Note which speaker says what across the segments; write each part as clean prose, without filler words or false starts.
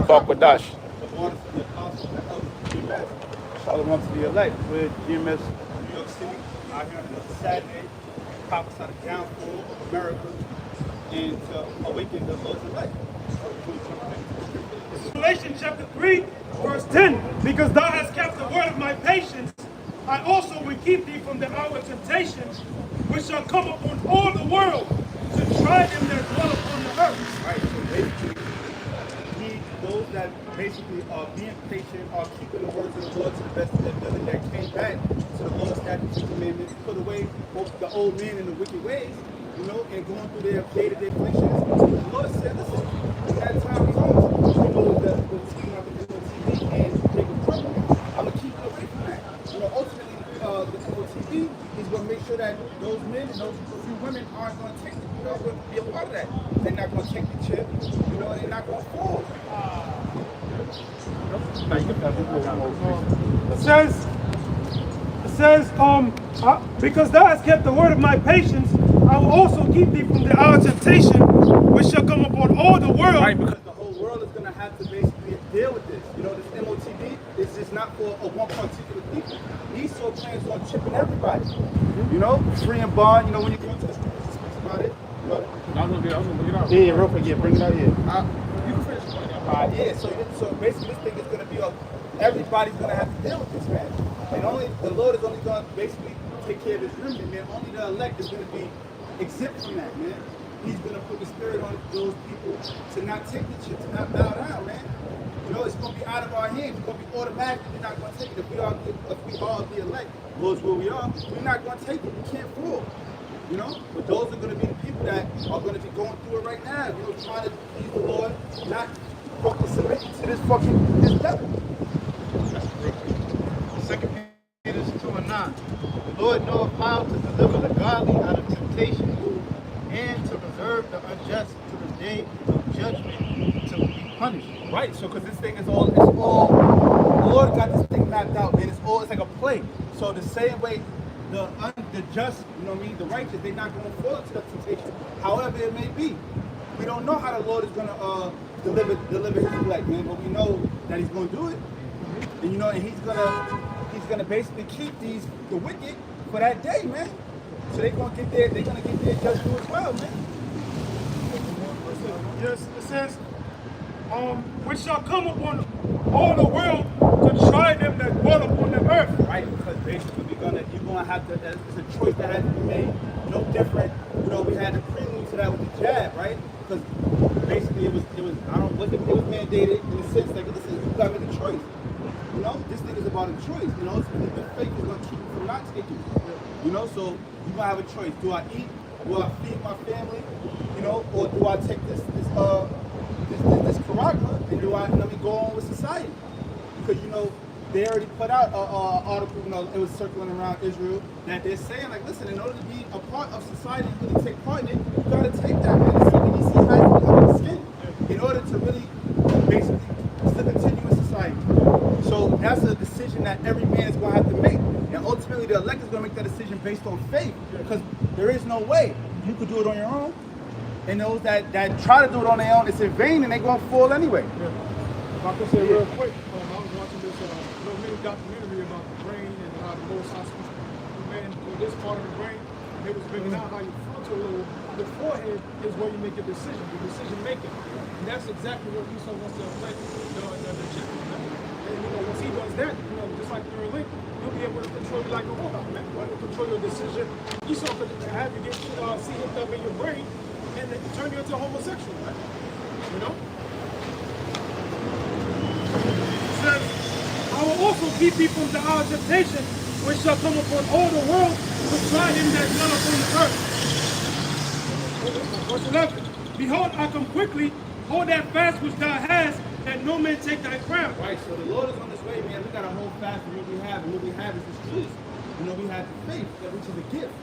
Speaker 1: Bakwadash.
Speaker 2: The orders of the apostles and the elders of GMS. Shalom to the elect. We're GMS, New York City, out here on another Saturday, prophesy the downfall of America and to awaken the Lord's elect.
Speaker 3: Revelation chapter 3, verse 10. Because thou hast kept the word of my patience, I also will keep thee from the hour of temptation, which shall come upon all the world to try them that dwell upon the earth.
Speaker 2: Right, so basically, those that basically are being patient, are keeping the words of the Lord to the best of their ability, that came back to the Lord's statutes and commandments, put away both the old man and the wicked ways, and going through their day-to-day afflictions. The Lord said, listen, when that time comes, the team out the MOTB and take a program. I'm going to keep you away from that. Ultimately, the MOTB is going to make sure that those men and those few women aren't going to take it, going to be a part of that. They're not going to take the chip, they're not going to fall.
Speaker 3: It says, because thou hast kept the word of my patience, I will also keep thee from the hour of temptation, which shall come upon all the world.
Speaker 2: Right, because the whole world is going to have to basically deal with this. This MOTB is just not for one particular people. Esau plans on chipping everybody. Free and bond. When you go into the scriptures, it speaks about it.
Speaker 1: I was gonna look it up.
Speaker 2: Yeah, real quick. Yeah, bring it out here. You can finish it. So basically, this thing is going to be everybody's going to have to deal with this, man. And the Lord is only going to basically take care of his remnant, man. Only the elect is going to be exempt from that, man. He's going to put the spirit on those people to not take the chip, to not bow down, man. It's going to be out of our hands. It's going to be automatic. We're not going to take it. If we are the elect, Lord's where we are, we're not going to take it. We can't fall. But those are going to be the people that are going to be going through it right now. Trying to please the Lord, not fucking submitting to this devil.
Speaker 4: Second Peter 2:9. The Lord knoweth how to deliver the godly out of temptation, and to preserve the unjust to the day of judgment to be punished.
Speaker 2: Right, so because this thing is all, the Lord got this thing mapped out, man. It's like a play. So the same way the just, the righteous, they're not going to fall into that temptation, however it may be. We don't know how the Lord is going to deliver his elect, man, but we know that he's going to do it. And and he's gonna basically keep the wicked for that day, man. So they're gonna get their judgment as well, man.
Speaker 3: Yes, it says, which shall come upon all the world to try them that dwell upon the earth.
Speaker 2: Right, because basically you're gonna have to. It's a choice that has to be made. No different. We had the prelude to that with the jab, right? Because basically it was mandated in the sense like, listen, you gotta make a choice. This thing is about a choice. Ultimately the faith is gonna keep you from not taking it. So you gonna have a choice. Do I eat? Do I feed my family? Or do I take this character and do I go on with society? Because they already put out an article, it was circling around Israel, that they're saying, like, listen, in order to be a part of society and really take part in it, you gotta take that, man. It's something you see has to be under the skin in order to really basically still continue in society. So that's a decision that every man is going to have to make. And ultimately, the elect is going to make that decision based on faith. Because there is no way you could do it on your own. And those that try to do it on their own, it's in vain and they're going to fall anyway.
Speaker 5: Yeah. If I could say real quick, I was watching this little documentary about the brain and how the Most High speaks to man with this part of the brain. They was bringing out how your frontal lobe, the forehead is where you make your decision making. And that's exactly what Esau wants to affect the children. And once he does that, just like you're a link, you'll be able to control you like a robot, man. You want to control your decision. Esau could have you get see hooked up in your brain and then turn you into a homosexual, right?
Speaker 3: It says, I will also keep thee from the hour of temptation, which shall come upon all the world to try him that dwell upon the earth. Verse 11. Behold, I come quickly. Hold that fast which thou hast, that no man take thy crown.
Speaker 2: Right, so the Lord is on this way, man. We got to hold fast to what we have, and what we have is this truth. We have the faith, which is a gift.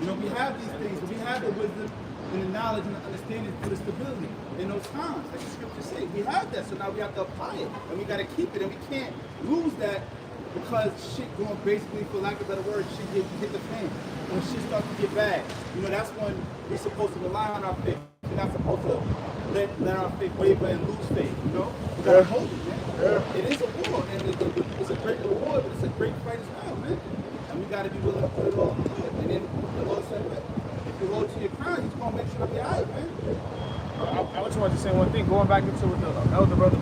Speaker 2: We have these things, but we have the wisdom and the knowledge and the understanding for the stability in those times. Like the scriptures say, we have that, so now we have to apply it, and we got to keep it, and we can't lose that because shit going basically, for lack of a better word, shit hit the fan. When shit starts to get bad, that's when we're supposed to rely on our faith. We're not supposed to let our faith waver and lose faith, you know? We gotta hold it, man. It is a war, and it's a great reward, but it's a great fight as well, man. And we gotta be willing to put it all on the Lord. And then the Lord said, if you hold to your crown, he's gonna make sure you're all right, man.
Speaker 1: I just wanted to say one thing, going back into what the elder brother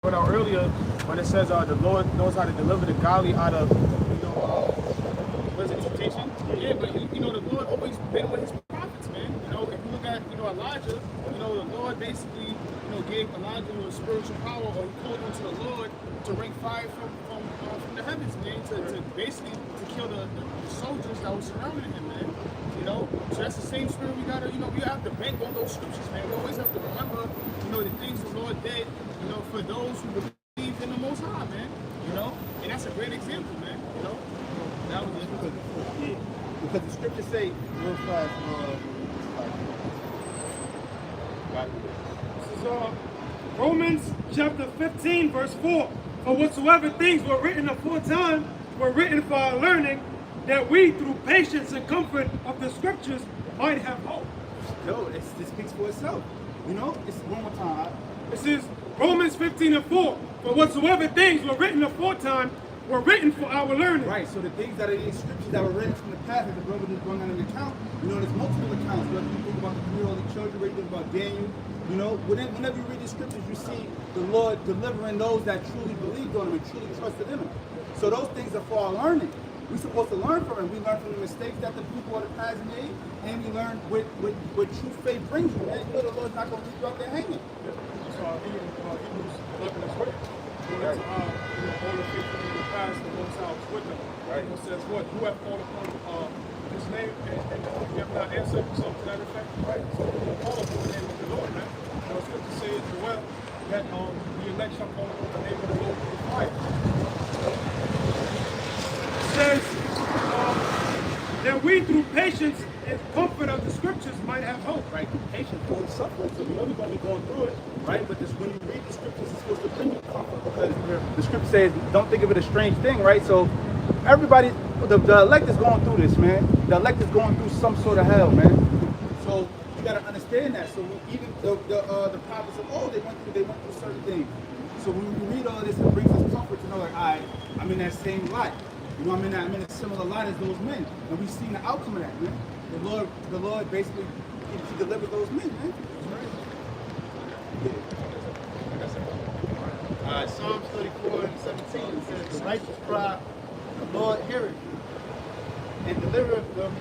Speaker 1: put out earlier, when it says the Lord knows how to deliver the godly out of, what is it, temptation? Yeah, but the Lord always been with his prophets, man. If you look at, Elijah, the Lord basically, gave Elijah a spiritual power, or he called unto the Lord to bring fire from the heavens, man, to basically to kill the soldiers that were surrounding him, man. So that's the same spirit we gotta, we have to bank on those scriptures, man. We always have to remember, the things the Lord did, for those who believe in the Most High, man. And that's a great example, man. That was it.
Speaker 2: Because the scriptures say, real fast,
Speaker 3: This is Romans chapter 15, verse 4. For whatsoever things were written aforetime were written for our learning, that we, through patience and comfort of the scriptures, might have hope.
Speaker 2: Yo, it speaks for itself. It's one more time.
Speaker 3: This is Romans 15 and 4. For whatsoever things were written aforetime were written for our learning.
Speaker 2: Right, so the things that are in scriptures that were written from the past, that the brother is going on an account, there's multiple accounts. Whether you think about the 3 holy children, whether you think about Daniel, whenever you read the scriptures, you see the Lord delivering those that truly believed on him and truly trusted in him. So those things are for our learning. We're supposed to learn from it. We learn from the mistakes that the people of the past made, and we learn what true faith brings you. Man, the Lord's not going to leave you out there hanging.
Speaker 5: So Hebrews 11 as well. That's all the people in the past, the Most High was with them. Right. It says what? You have called upon his name and you have not answered, something to that effect. Right. So you call upon the name of the Lord, man. Scripture says as well that the elect shall call upon the name of the Lord with fire.
Speaker 3: Says that we, through patience and comfort of the scriptures, might have hope.
Speaker 2: Right, patience for the suffering. So we're going to be going through it, right? But when you read the scriptures, it's supposed to bring you comfort, because the scripture says, don't think of it a strange thing, right? So everybody, the elect is going through this, man. The elect is going through some sort of hell, man. So you got to understand that. So even the prophets of old, they went through certain things. So when we read all this, it brings us comfort to know, like, all right, I'm in that same light. I'm in a similar light as those men, and we've seen the outcome of that, man. The Lord basically he delivered those men, man.
Speaker 4: Psalms 34 and 17 says, the righteous cry, the Lord heareth, and delivereth them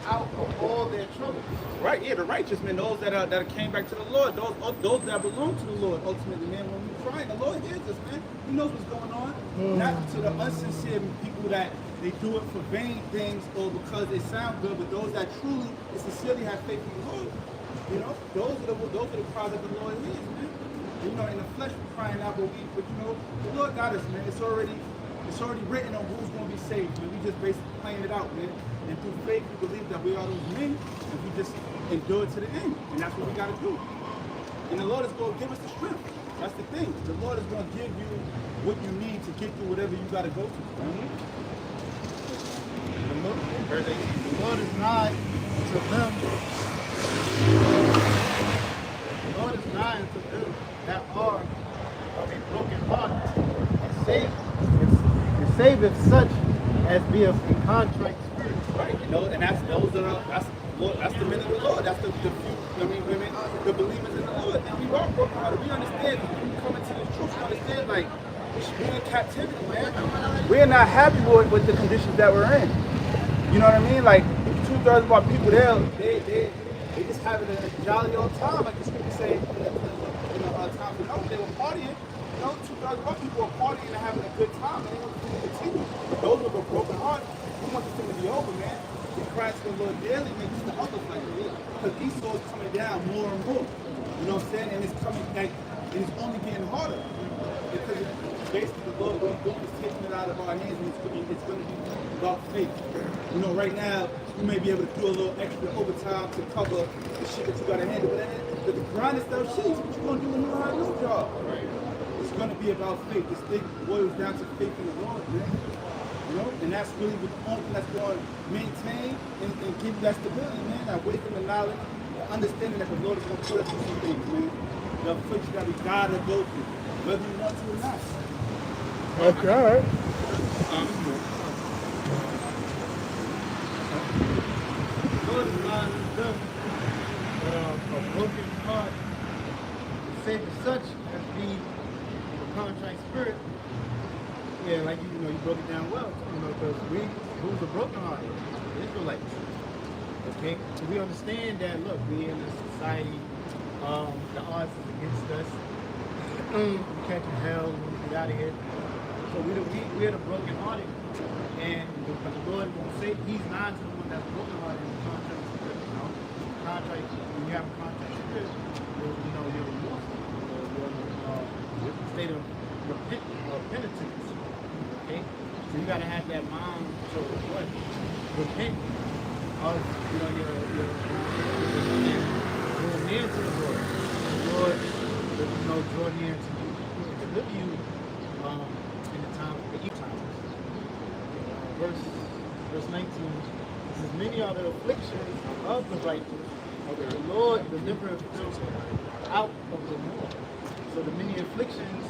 Speaker 4: out of all their troubles.
Speaker 2: Right, yeah, the righteous men, those that came back to the Lord, those that belong to the Lord, ultimately, man. When we cry, the Lord hears us, man. He knows what's going on. Not to the unsincere people that they do it for vain things or because they sound good, but those that truly and sincerely have faith in the Lord, those are the cries that the Lord hears, man. In the flesh we're crying out, but the Lord got us, man. It's already written on who's going to be saved, man. We just basically playing it out, man. And through faith, we believe that we are those men, and we just endure to the end. And that's what we got to do. And the Lord is going to give us the strength. That's the thing. The Lord is going to give you what you need to get through whatever you got to go through.
Speaker 4: The Lord is nigh to them. The Lord is nigh to them that are of a broken heart, and saveth such as be of a contrite spirit.
Speaker 2: Right, and that's the men of the Lord. That's the women, the believers in the Lord. And we are broken hearted. We understand when we come into the truth. We understand, like, we're in captivity, man. We're not happy with the conditions that we're in. You know what I mean? Like 2/3 of our people there, they just having a jolly old time, like the scripture say. Times ago, they were partying. 2/3 of our people were partying and having a good time, and they want the thing to continue. Those with a broken heart, we want this thing to be over, man. We cry to the Lord daily, man, just to others like this. Because Esau is coming down more and more. You know what I'm saying? And it's coming back, and it's only getting harder. Because basically the Lord is taking it out of our hands, and it's going to be about faith. Right now, you may be able to do a little extra overtime to cover the shit that you got to handle. But then the grind is still shit. What you going to do when you don't have no job? It's going to be about faith. This thing boils down to faith in the Lord, man. And that's really the only thing that's going to maintain and give you that stability, man. That wisdom and knowledge, the understanding that the Lord is going to put us through some things, man. The affliction that we gotta go through, whether you want to or not.
Speaker 5: Okay, all right.
Speaker 4: The Lord is not done, but a broken heart saved as such as being a contrite spirit. Yeah, like you know, you broke it down well, you know, because who's the broken heart? The Israelites. Okay, so we understand that. Look, we in this society, the odds is against us. We catching hell, we want to get out of here. So we're the broken hearted, and the Lord won't say He's not to the one that's broken hearted in the contract spirit. You know, contract. When you have a contract spirit, you know you're remorseful, you're in a state of penitence. Okay, so you got to have that mind to what repent of your near to the Lord. The Lord, draw near to you and deliver you in the time of the evil times. Verse 19. It says, many are the afflictions of the righteous, but the Lord delivereth them out of them all. So the many afflictions,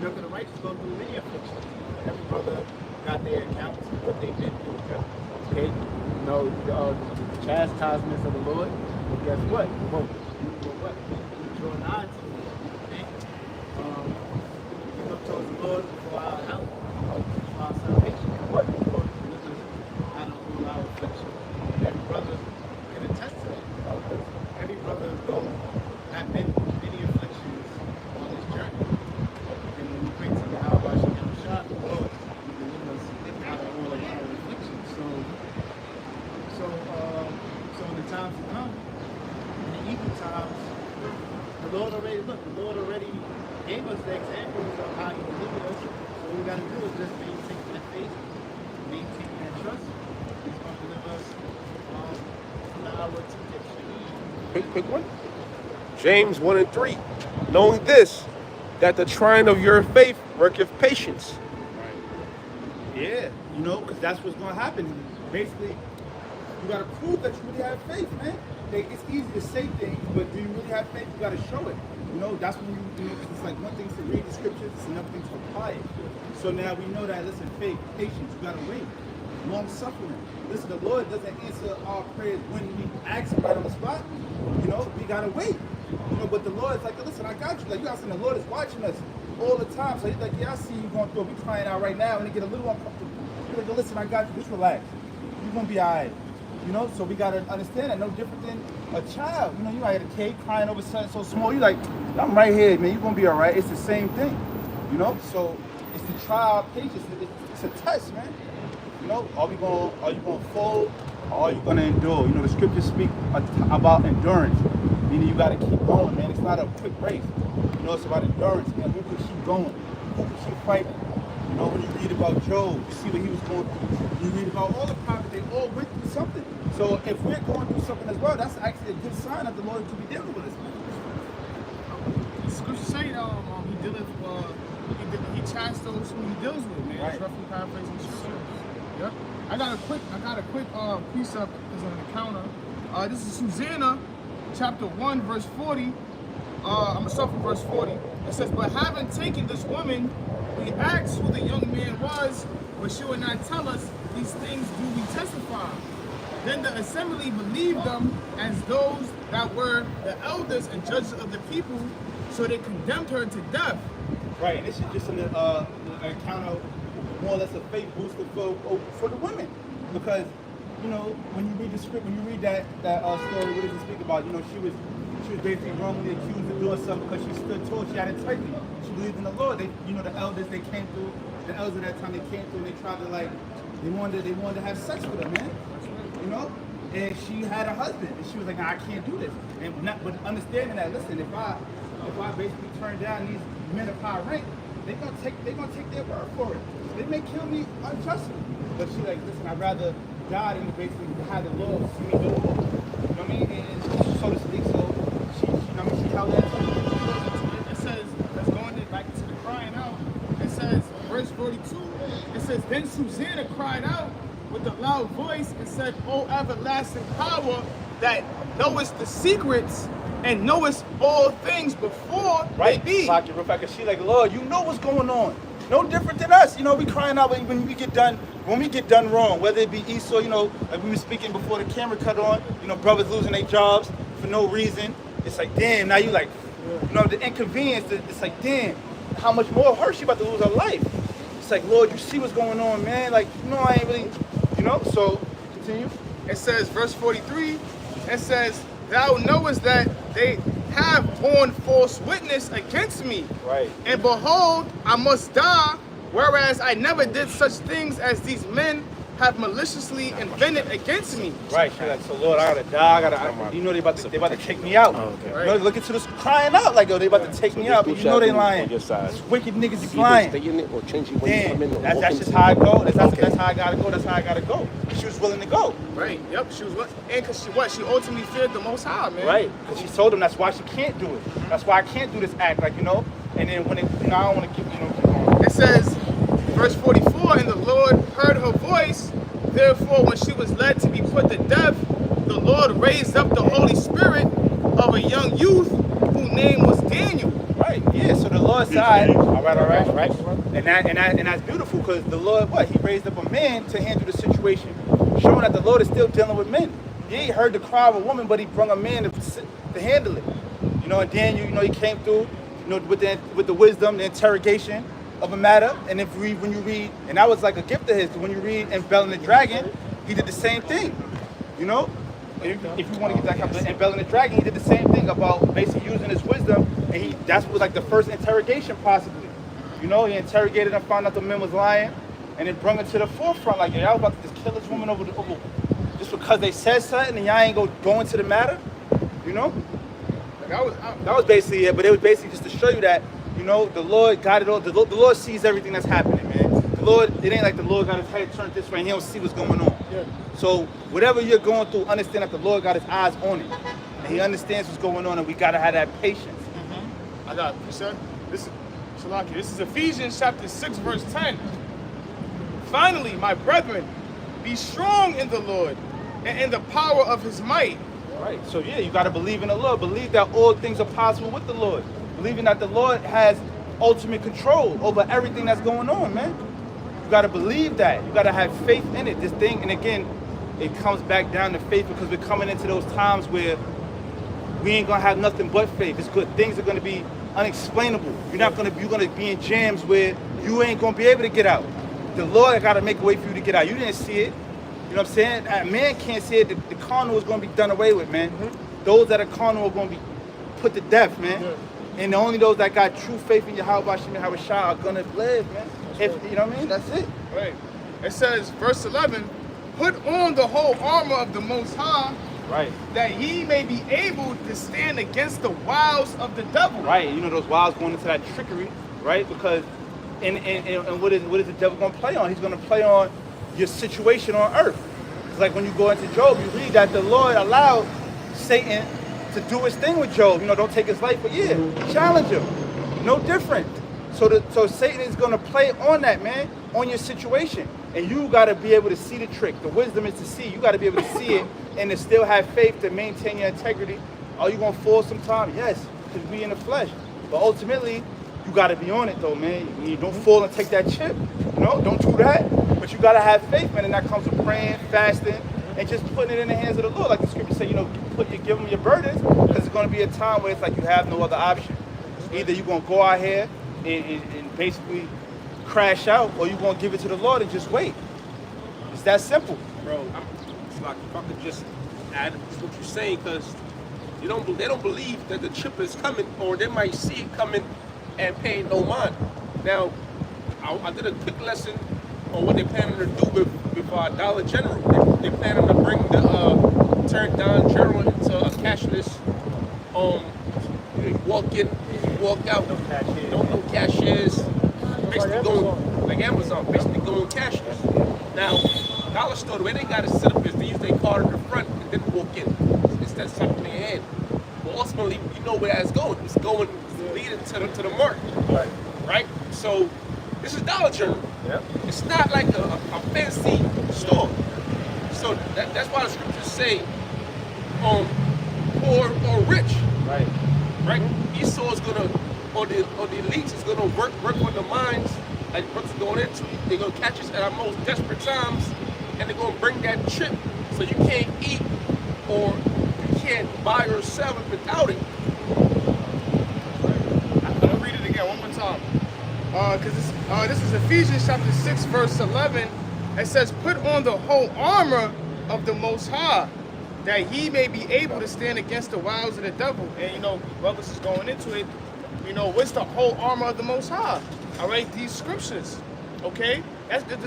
Speaker 4: look at the righteous go through many afflictions. Every brother got their accounts of what they've been through. Okay? You know, the chastisements of the Lord. Well, guess what? We draw nigh to the Lord. Okay? We look towards the Lord for our help, for our salvation. What? The Lord delivers out of all our affliction. Every brother can attest to that. Every brother have been through many afflictions on this journey. And when we pray to the Lord, Lord, you deliver us out of all of our afflictions. So in the times to come, in the evil times, the Lord already gave us the examples of how He delivered us. So what we got to do is just maintain that faith, maintain that trust. He's going to deliver us from our temptation.
Speaker 6: Quick one. James 1 and 3. Knowing this, that the trying of your faith worketh patience.
Speaker 2: Yeah, you know, because that's what's going to happen. Basically, you got to prove that you really have faith, man. It's easy to say things, but do you really have faith? You got to show it. You know, that's when you know, it's like one thing to read the scriptures, it's another thing to apply it. So now we know that, listen, faith, patience, you got to wait. Long suffering. Listen, the Lord doesn't answer our prayers when we ask Him right on the spot. You know, we got to wait. You know, but the Lord is like, listen, I got you. Like, you got to the Lord is watching us all the time. So He's like, yeah, I see you going through it. We crying out right now, and it get a little uncomfortable. He's like, listen, I got you. Just relax. You're going to be all right. You know, so we got to understand that no different than a child. You know, you might have a kid crying over something so small. You like, I'm right here, man. You're going to be all right. It's the same thing. You know, so it's the trial patience. It's a test, man. You know, are you going to fold or are you going to endure? You know, the scriptures speak about endurance. Meaning you got to keep going, man. It's not a quick race. You know, it's about endurance, man. Who can keep going? Who can keep fighting? You know, when you read about Job, you see what he was going through. You read about all the prophets, they all went through something. So if we're going through something as well, that's actually a good sign that the Lord could be dealing with us, man.
Speaker 1: The scripture say he chasts those who He deals with, man.
Speaker 2: Right.
Speaker 1: It's roughly paraphrasing the scripture. Yep. I got a quick precept as an encounter. This is Susanna, chapter 1, verse 40. I'm gonna start from verse 40. It says, but having taken this woman, we asked who the young man was, but she would not tell us. These things do we testify. Then the assembly believed them as those that were the elders and judges of the people, so they condemned her to death.
Speaker 2: Right, and this is just an encounter, more or less a faith booster for the women. Because, you know, when you read the script, when you read that story, what does it speak about? You know, she was basically wrongly accused of doing something because she stood tall, she had integrity. She believed in the Lord. The elders, they came through, the elders at that time, they came through and they tried to they wanted to have sex with her, man. You know? And she had a husband, and she was like, nah, I can't do this. But understanding that, listen, if I basically turn down these men of high rank, they're gonna take their word for it. They may kill me unjustly. But she like, listen, I'd rather die than basically have the Lord see me go. You know what I mean? And so to speak, so she held that to me.
Speaker 1: It says, let's go into back to the crying out. It says, verse 42, it says, then Susanna cried out with a loud voice and said, O everlasting power that knowest the secrets and knowest all things before they be.
Speaker 2: Like real fast, she like, Lord, you know what's going on. No different than us. You know, we crying out when we get done wrong, whether it be Esau, you know, like we were speaking before the camera cut on, you know, brothers losing their jobs for no reason. It's like, damn, now you like, you know, the inconvenience, it's like, damn, how much more of her, she about to lose her life. It's like, Lord, you see what's going on, man. Like, you know, I ain't really, you know, so continue.
Speaker 1: It says, verse 43, it says, thou knowest that they have borne false witness against me.
Speaker 2: Right.
Speaker 1: And behold, I must die, whereas I never did such things as these men have maliciously invented against me.
Speaker 2: Right. She's like, so Lord, I gotta die. You know they about to take me out.
Speaker 6: okay.
Speaker 2: You know, look into this crying out like, yo, they about to take me out, but you know they lying. These wicked niggas is lying.
Speaker 6: Stay in it or change it when you come in.
Speaker 2: Damn, that's just how I go. That's how I gotta go. That's how I gotta go. She was willing to go.
Speaker 1: Right. Yep. She was what? And because she ultimately feared the Most High, man.
Speaker 2: Right. Because she told him that's why she can't do it. That's why I can't do this act, like, you know. And then when it, you know, I don't want to keep going.
Speaker 1: It says, verse 44, and the Lord heard her voice. Therefore, when she was led to be put to death, the Lord raised up the Holy Spirit of a young youth whose name was Daniel.
Speaker 2: Right. Yeah. So the Lord said, all right. And that's beautiful because the Lord, He raised up a man to handle the situation, showing that the Lord is still dealing with men. He ain't heard the cry of a woman, but He brought a man to handle it. You know, and Daniel, you know, he came through, you know, with the wisdom, the interrogation of a matter. And when you read, and that was like a gift of his, when you read in Bell and the Dragon, he did the same thing. You know, if you want to get that kind of, in Bell and the Dragon, he did the same thing about basically using his wisdom, and that's was like the first interrogation possibly. You know, he interrogated and found out the man was lying, and then brought it to the forefront. Like, yeah, I was about to just kill this woman over just because they said something, and y'all ain't go into the matter. You know, that was basically it. But it was basically just to show you that, you know, the Lord got it all. The Lord sees everything that's happening, man. The Lord, it ain't like the Lord got his head turned this way and He don't see what's going on.
Speaker 5: Yeah.
Speaker 2: So whatever you're going through, understand that the Lord got His eyes on it, and He understands what's going on, and we gotta have that patience.
Speaker 1: I got you, sir. This is Ephesians chapter 6, verse 10. Finally, my brethren, be strong in the Lord and in the power of His might.
Speaker 2: Right. So yeah, you gotta believe in the Lord. Believe that all things are possible with the Lord. Believing that the Lord has ultimate control over everything that's going on, man. You gotta believe that. You gotta have faith in it. This thing, and again, it comes back down to faith because we're coming into those times where we ain't gonna have nothing but faith. It's good. Things are gonna be unexplainable. You're gonna be in jams where you ain't gonna be able to get out. The Lord gotta make a way for you to get out. You didn't see it. You know what I'm saying? A man can't see it. The carnal is gonna be done away with, man. Those that are carnal are gonna be put to death, man. And only those that got true faith in Yahweh Shem Yahweh are gonna live, man. If you know what I mean? That's it.
Speaker 1: Right. It says, verse 11, put on the whole armor of the Most High,
Speaker 2: Right.
Speaker 1: that ye may be able to stand against the wiles of the devil.
Speaker 2: Right. You know those wiles going into that trickery, right? Because and what is the devil gonna play on? He's gonna play on your situation on earth. It's like when you go into Job, you read that the Lord allowed Satan to do his thing with Job. You know, don't take his life, but yeah, challenge him. No different. So Satan is gonna play on that, man, on your situation. And you gotta be able to see the trick. The wisdom is to see. You gotta be able to see it and to still have faith to maintain your integrity. Are you gonna fall sometime? Yes, because we in the flesh. But ultimately, you gotta be on it though, man. You don't fall and take that chip. No, don't do that. But you gotta have faith, man, and that comes with praying, fasting, and just putting it in the hands of the Lord. Like the scripture say, you know, give them your burdens, because there's gonna be a time where it's like you have no other option. Either you're gonna go out here and basically crash out, or you're gonna give it to the Lord and just wait. It's that simple.
Speaker 6: Bro, it's like if I could just add to what you're saying, because they don't believe that the chip is coming, or they might see it coming and pay no mind. Now, I did a quick lesson on what they're planning to do with Dollar General. They're planning to bring turn Dollar General into a cashless. You walk in, you walk out.
Speaker 2: No cashiers.
Speaker 6: No cashiers. Basically going like Amazon. Basically going cashless. Now, Dollar Store, the way they got it set up is they use their card in the front and then walk in. It's that something in their hand. But ultimately, you know where that's going. It's going leading to the market. Right? So this is Dollar General.
Speaker 2: Yep.
Speaker 6: It's not like a fancy store. So that's why the scriptures say, or rich.
Speaker 2: Right.
Speaker 6: Right? Esau is gonna, or the elites is gonna work on the minds like brothers going into. They're gonna catch us at our most desperate times, and they're gonna bring that chip so you can't eat or you can't buy or sell it without it.
Speaker 1: I'll read it again one more time. Because this is Ephesians chapter 6, verse 11. It says, put on the whole armor of the Most High, that ye may be able to stand against the wiles of the devil. And, you know, brothers is going into it. You know, what's the whole armor of the Most High? All right, these scriptures, okay?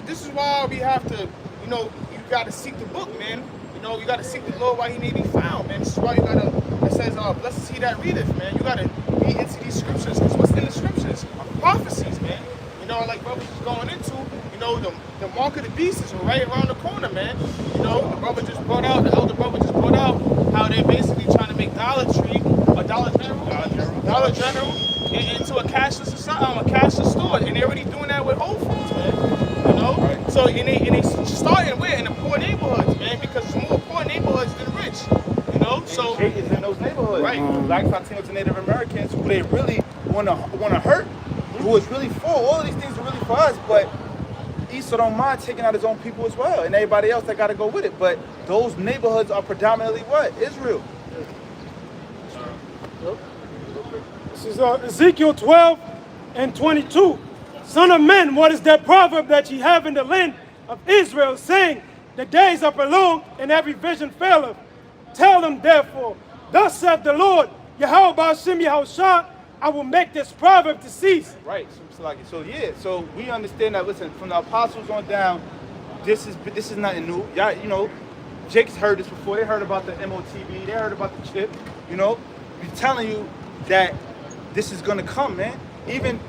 Speaker 1: This is why we have to, you know, you got to seek the book, man. You know, you got to seek the Lord while he may be found, man. This is why you got to, it says, blessed is he that readeth, man. You got to be into these scriptures, because what's in the scriptures are prophecies, man. You know, like brothers is going into, you know, the mark of the beast is right around the corner, man. You know, the elder brother just brought out how they're basically trying to make Dollar Tree, a Dollar General into a cashless society, a cashless store, and they're already doing that with Whole Foods, man. You know, right. So and they starting where in the poor neighborhoods, man, because there's more poor neighborhoods than rich. You know, so
Speaker 2: hate is in those neighborhoods.
Speaker 1: Right.
Speaker 2: Black Latinos and Native Americans who they really want to hurt, who is really for all of these things are really for us, but Esau don't mind taking out his own people as well, and everybody else that got to go with it. But those neighborhoods are predominantly what? Israel.
Speaker 3: This is Ezekiel 12 and 22. Son of man, what is that proverb that ye have in the land of Israel, saying, the days are prolonged and every vision faileth? Tell them therefore, thus saith the Lord, Yahweh Ba'ashem Yahushua, I will make this proverb to cease.
Speaker 2: Right. So yeah. So we understand that. Listen, from the apostles on down, this is nothing new. Y'all, you know, Jake's heard this before. They heard about the MOTB. They heard about the chip. You know, we're telling you that this is gonna come, man. Even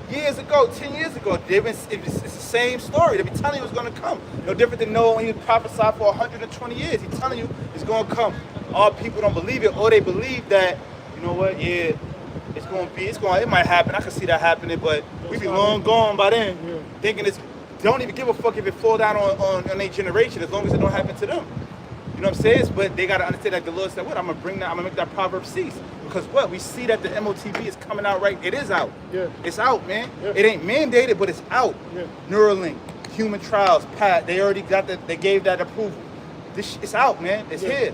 Speaker 2: years ago, 10 years ago, it's the same story. They be telling you it's gonna come. No different than Noah when he prophesied for 120 years. He's telling you it's gonna come. All people don't believe it, or they believe that, you know what? Yeah. It might happen. I can see that happening, but we be long gone by then. Yeah. Thinking they don't even give a fuck if it fall down on their generation, as long as it don't happen to them. You know what I'm saying? But they gotta understand that the Lord said, what? I'm gonna make that proverb cease. Because what? We see that the MOTB is coming out right. It is out. Yeah. It's out, man. Yeah. It ain't mandated, but it's out. Yeah. Neuralink, human trials, Pat, they already got that, they gave that approval. It's out, man. It's here.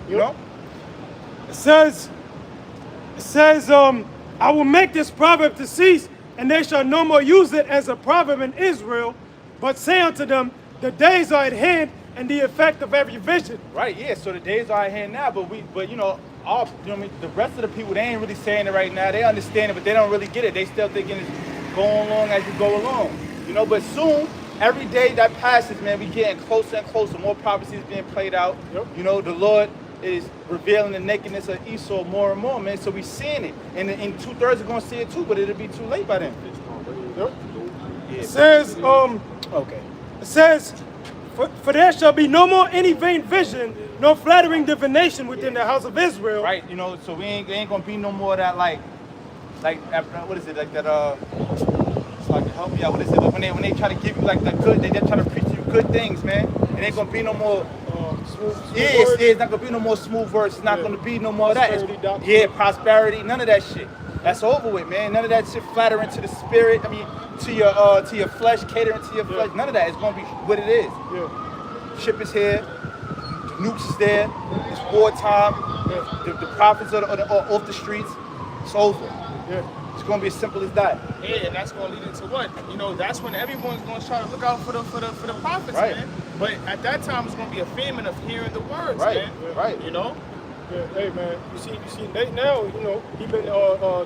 Speaker 2: You know?
Speaker 3: It says, I will make this proverb to cease, and they shall no more use it as a proverb in Israel, but say unto them, the days are at hand, and the effect of every vision.
Speaker 2: Right, yeah, so the days are at hand now, but you know, the rest of the people, they ain't really saying it right now. They understand it, but they don't really get it. They still thinking it's going along as you go along. You know, but soon, every day that passes, man, we getting closer and closer, more prophecies being played out. Yep. You know, the Lord is revealing the nakedness of Esau more and more, man. So we seeing it, and 2/3 are gonna see it too, but it'll be too late by then.
Speaker 3: Yep. It says, okay. It says, for there shall be no more any vain vision, no flattering divination within the house of Israel.
Speaker 2: Right. You know, so we ain't gonna be no more of that like what is it like that so I can help you out. What is it? Like when they try to give you like the good, they try to preach you good things, man. It ain't gonna be no more. It's not gonna be no more smooth words. It's not gonna be no more of that. Prosperity, none of that shit. That's over with, man. None of that shit flattering to the spirit. I mean, to your flesh, catering to your flesh. None of that. It's gonna be what it is. Yeah. Ship is here. The nukes is there. It's wartime. Yeah. The prophets are off the streets. It's over. Yeah. It's gonna be as simple as that.
Speaker 1: Yeah, and that's gonna lead into what? You know, that's when everyone's gonna try to look out for the prophets, right, man. But at that time, it's gonna be a famine of hearing the words,
Speaker 2: right,
Speaker 1: man.
Speaker 2: Right.
Speaker 1: You know.
Speaker 5: Yeah, hey man, you see Nate now, you know, he been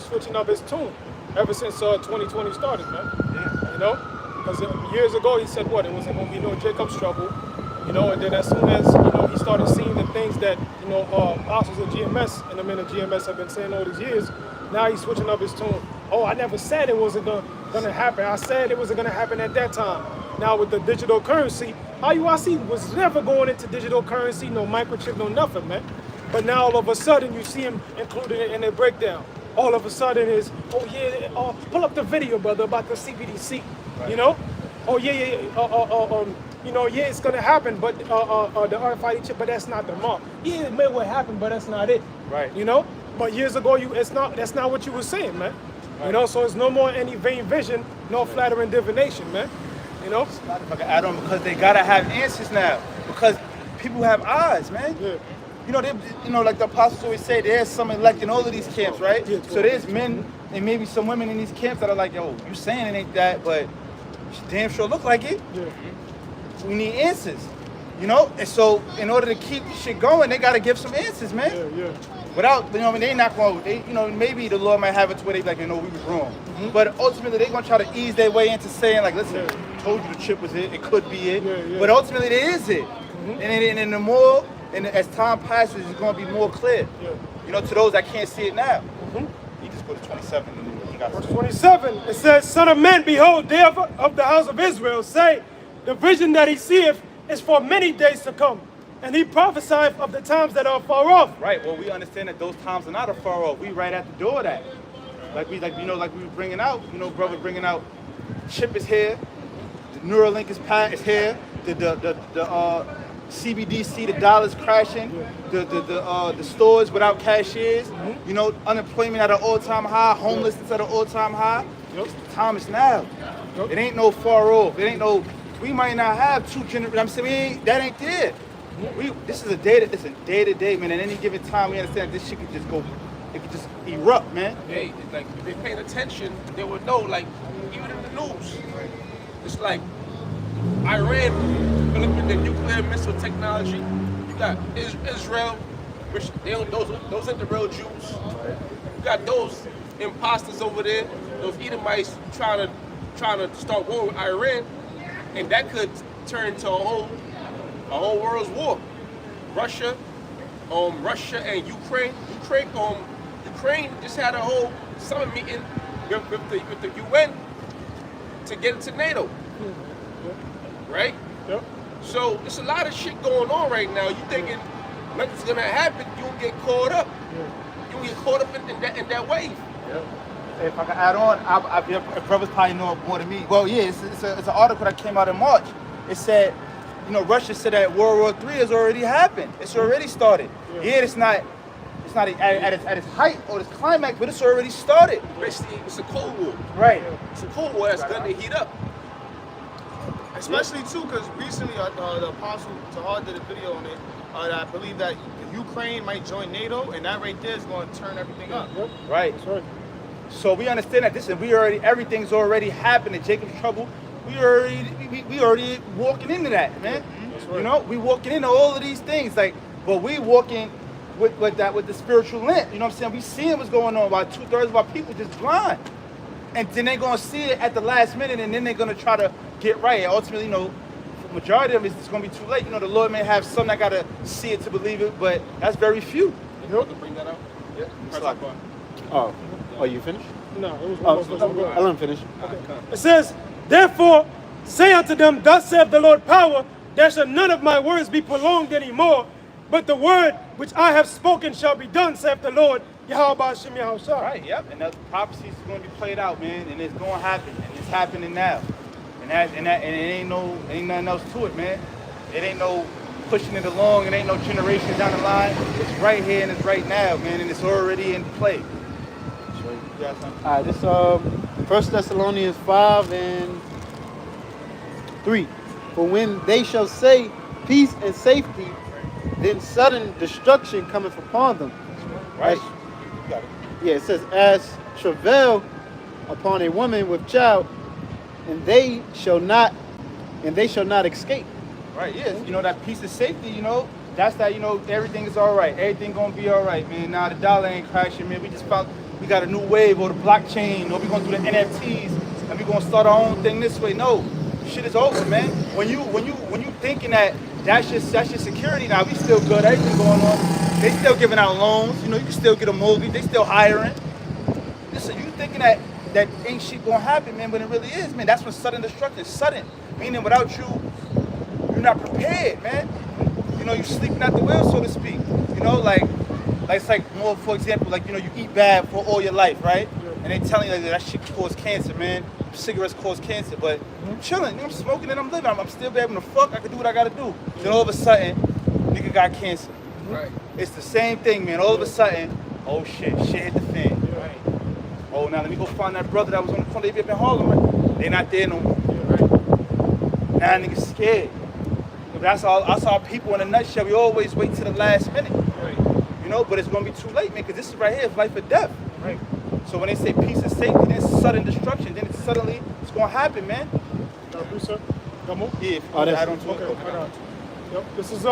Speaker 5: switching up his tune ever since 2020 started, man. Yeah. You know, because years ago he said what? It wasn't gonna be no Jacob's trouble, you know. And then as soon as he started seeing the things that apostles of GMS and the men of GMS have been saying all these years, now he's switching up his tune. Oh, I never said it wasn't gonna happen. I said it wasn't gonna happen at that time. Now with the digital currency, IUIC was never going into digital currency, no microchip, no nothing, man. But now all of a sudden you see him including it in their breakdown. All of a sudden is, pull up the video, brother, about the CBDC. Right. You know? Oh yeah. you know, yeah, it's gonna happen, but the RFID chip, but that's not the mark. Yeah, it may well happen, but that's not it.
Speaker 2: Right.
Speaker 5: You know, but years ago, that's not what you were saying, man.
Speaker 2: Right.
Speaker 5: You know, so it's no more any vain vision, no flattering divination, man. You know.
Speaker 2: If I can add on, because they gotta have answers now, because people have eyes, man.
Speaker 5: Yeah.
Speaker 2: You know, like the apostles always say, there's some elect in all of these camps, right?
Speaker 5: Yeah,
Speaker 2: so there's men and maybe some women in these camps that are like, yo, you saying it ain't that, but you damn sure look like it.
Speaker 5: Yeah.
Speaker 2: We need answers, you know? And so in order to keep this shit going, they gotta give some answers, man.
Speaker 5: Yeah.
Speaker 2: Without, you know, I mean, they not going, you know, maybe the Lord might have it to where they be like, you know, we was wrong. But ultimately, they're gonna try to ease their way into saying, like, listen, told you the chip was it could be it.
Speaker 5: Yeah.
Speaker 2: But ultimately, it is it. And the more, and as time passes, it's gonna be more clear.
Speaker 5: Yeah.
Speaker 2: You know, to those that can't see it now. You just go to 27 and you got
Speaker 5: Verse 27, it says, Son of man, behold, they of the house of Israel say, the vision that he seeth is for many days to come. And he prophesieth of the times that are far off.
Speaker 2: Right. Well, we understand that those times are not far off. We right at the door of that. Like we were bringing out, you know, brother bringing out, chip is here, the Neuralink is here, the CBDC, the dollar's crashing, the stores without cashiers, you know, unemployment at an all-time high, homelessness at an all-time high. The time is now. It ain't no far off. It ain't no. We might not have two generations. I'm saying that ain't there. This is a day to day, man. At any given time, we understand this shit could just go. It could just erupt, man.
Speaker 6: Hey, like if they're paying attention, they would know. Like even in the news, it's like Iran developing the nuclear missile technology. You got Israel, which those ain't the real Jews. You got those imposters over there, those Edomites trying to start war with Iran, and that could turn into a whole world's war. Russia and Ukraine. Ukraine just had a whole summit meeting with the UN to get into NATO. Right?
Speaker 5: Yep.
Speaker 6: So there's a lot of shit going on right now. You thinking nothing's gonna happen, you will get caught up. You will get caught up in that wave.
Speaker 2: If I can add on, brothers probably know it more than me. Well, yeah, it's an article that came out in March. It said, you know, Russia said that World War III has already happened. It's already started. Yeah, it's not at its height or its climax, but it's already started.
Speaker 6: Basically, it's a Cold War.
Speaker 2: Right.
Speaker 6: It's a Cold War that's gonna heat up.
Speaker 1: Especially too, because recently the Apostle Tahar did a video on it. That I believe that Ukraine might join NATO, and that right there is going to turn everything up.
Speaker 5: Yep.
Speaker 2: Right.
Speaker 5: That's right.
Speaker 2: So we understand that everything's already happening. Jacob's trouble. We already walking into that, man.
Speaker 5: That's right.
Speaker 2: You know, we walking into all of these things, like, but we walking with the spiritual lens. You know what I'm saying? We seeing what's going on. About 2/3 of our people just blind, and then they're gonna see it at the last minute, and then they're gonna try to get right. And ultimately, you know, the majority of it's gonna be too late. You know, the Lord may have some that gotta see it to believe it, but that's very few.
Speaker 6: You want to bring that out?
Speaker 2: Yeah.
Speaker 6: Press that button.
Speaker 7: Oh, you finished?
Speaker 5: No, it was
Speaker 7: Oh,
Speaker 5: one more.
Speaker 7: I let him finish.
Speaker 5: It says, therefore, say unto them, thus saith the Lord power, there shall none of my words be prolonged any more, but the word which I have spoken shall be done, saith the Lord, Yahweh Hashem Yahushua.
Speaker 2: Right, yep. And the prophecies is going to be played out, man, and it's going to happen, and it's happening now. And it ain't nothing else to it, man. It ain't no pushing it along, it ain't no generations down the line. It's right here and it's right now, man, and it's already in play. You got something?
Speaker 7: All right, this 1 Thessalonians 5:3. For when they shall say peace and safety, then sudden destruction cometh upon them.
Speaker 2: Right.
Speaker 7: As-
Speaker 2: You got it.
Speaker 7: Yeah, it says, as travail upon a woman with child, and they shall not escape.
Speaker 2: Right, yes. You know, that peace and safety, you know, that's that, you know, everything is all right. Everything going to be all right, man. Now the dollar ain't crashing, man. We just found we got a new wave or the blockchain, or we going to do the NFTs, and we going to start our own thing this way. No, shit is over, man. When you thinking that's your security now, we still good, everything going on. They still giving out loans, you know, you can still get a mortgage, they still hiring. Listen, you thinking that ain't shit gonna happen, man, but it really is, man. That's when sudden destruction is sudden. Meaning without you, you're not prepared, man. You know, you're sleeping at the wheel, so to speak. You know, like it's like more, for example, like, you know, you eat bad for all your life, right? And they telling you that shit can cause cancer, man. cigarettes cause cancer, but I'm chilling, I'm smoking and I'm living. I'm still able to fuck. I can do what I gotta do. Then all of a sudden, nigga got cancer.
Speaker 6: Right.
Speaker 2: It's the same thing, man. All of a sudden, oh shit hit the fan.
Speaker 6: Right.
Speaker 2: Oh, now let me go find that brother that was on the corner. They be up in Harlem. Right? They not there no more. Now niggas scared. But that's all people in a nutshell. We always wait to the last minute.
Speaker 6: Right.
Speaker 2: You know, but it's gonna be too late, man, because this is right here, it's life or death.
Speaker 6: Right.
Speaker 2: So when they say peace and safety, then it's sudden destruction. Then it's suddenly it's gonna happen, man.
Speaker 5: Sir. Got more?
Speaker 2: Yeah,
Speaker 5: that's
Speaker 2: I don't talk.
Speaker 5: okay. I got you. Yep. This is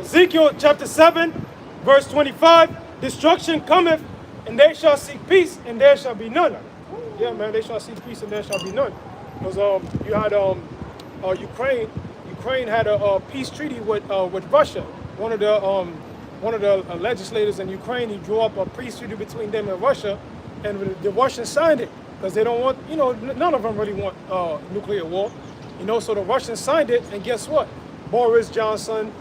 Speaker 5: Ezekiel chapter 7, verse 25. Destruction cometh, and they shall seek peace, and there shall be none. Yeah, man, they shall seek peace, and there shall be none. Because you had Ukraine had a peace treaty with Russia. One of the legislators in Ukraine, he drew up a peace treaty between them and Russia, and the Russians signed it because they don't want, none of them really want nuclear war, So the Russians signed it, and guess what? Boris Johnson,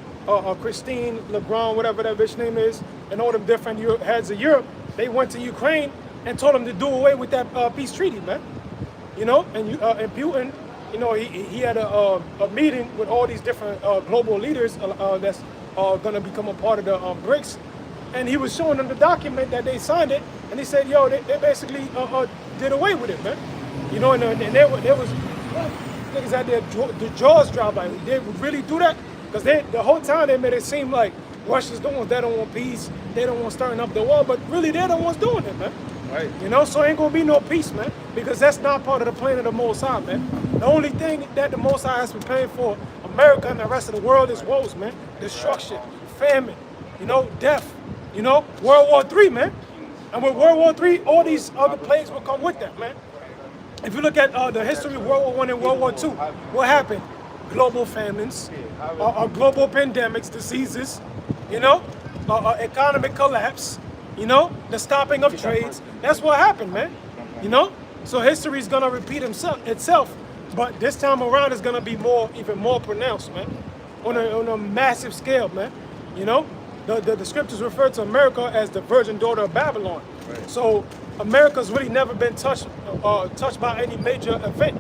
Speaker 5: Christine Legrand, whatever that bitch name is, and all them different heads of Europe, they went to Ukraine and told them to do away with that peace treaty, man. And Putin, he had a meeting with all these different global leaders that's going to become a part of the BRICS, and he was showing them the document that they signed it, and he said, yo, they basically did away with it, man. And there was niggas had their jaws dropped. Like, they would really do that? Because the whole time they made it seem like Russians don't want peace, they don't want starting up the war, but really they're the ones doing it, man. Right. So ain't gonna be no peace, man, because that's not part of the plan of the Most High, man. The only thing that the Most High has prepared for America and the rest of the world is woes, man. Destruction, famine, death, World War III, man. And with World War III, all these other plagues will come with that, man. If you look at the history of World War I and World War II, what happened? Global famines, global pandemics, diseases, economic collapse, the stopping of trades. That's what happened, man. So history is gonna repeat itself, but this time around it's gonna be even more pronounced, man, on a massive scale, man. The scriptures refer to America as the virgin daughter of Babylon. Right. So America's really never been touched by any major event,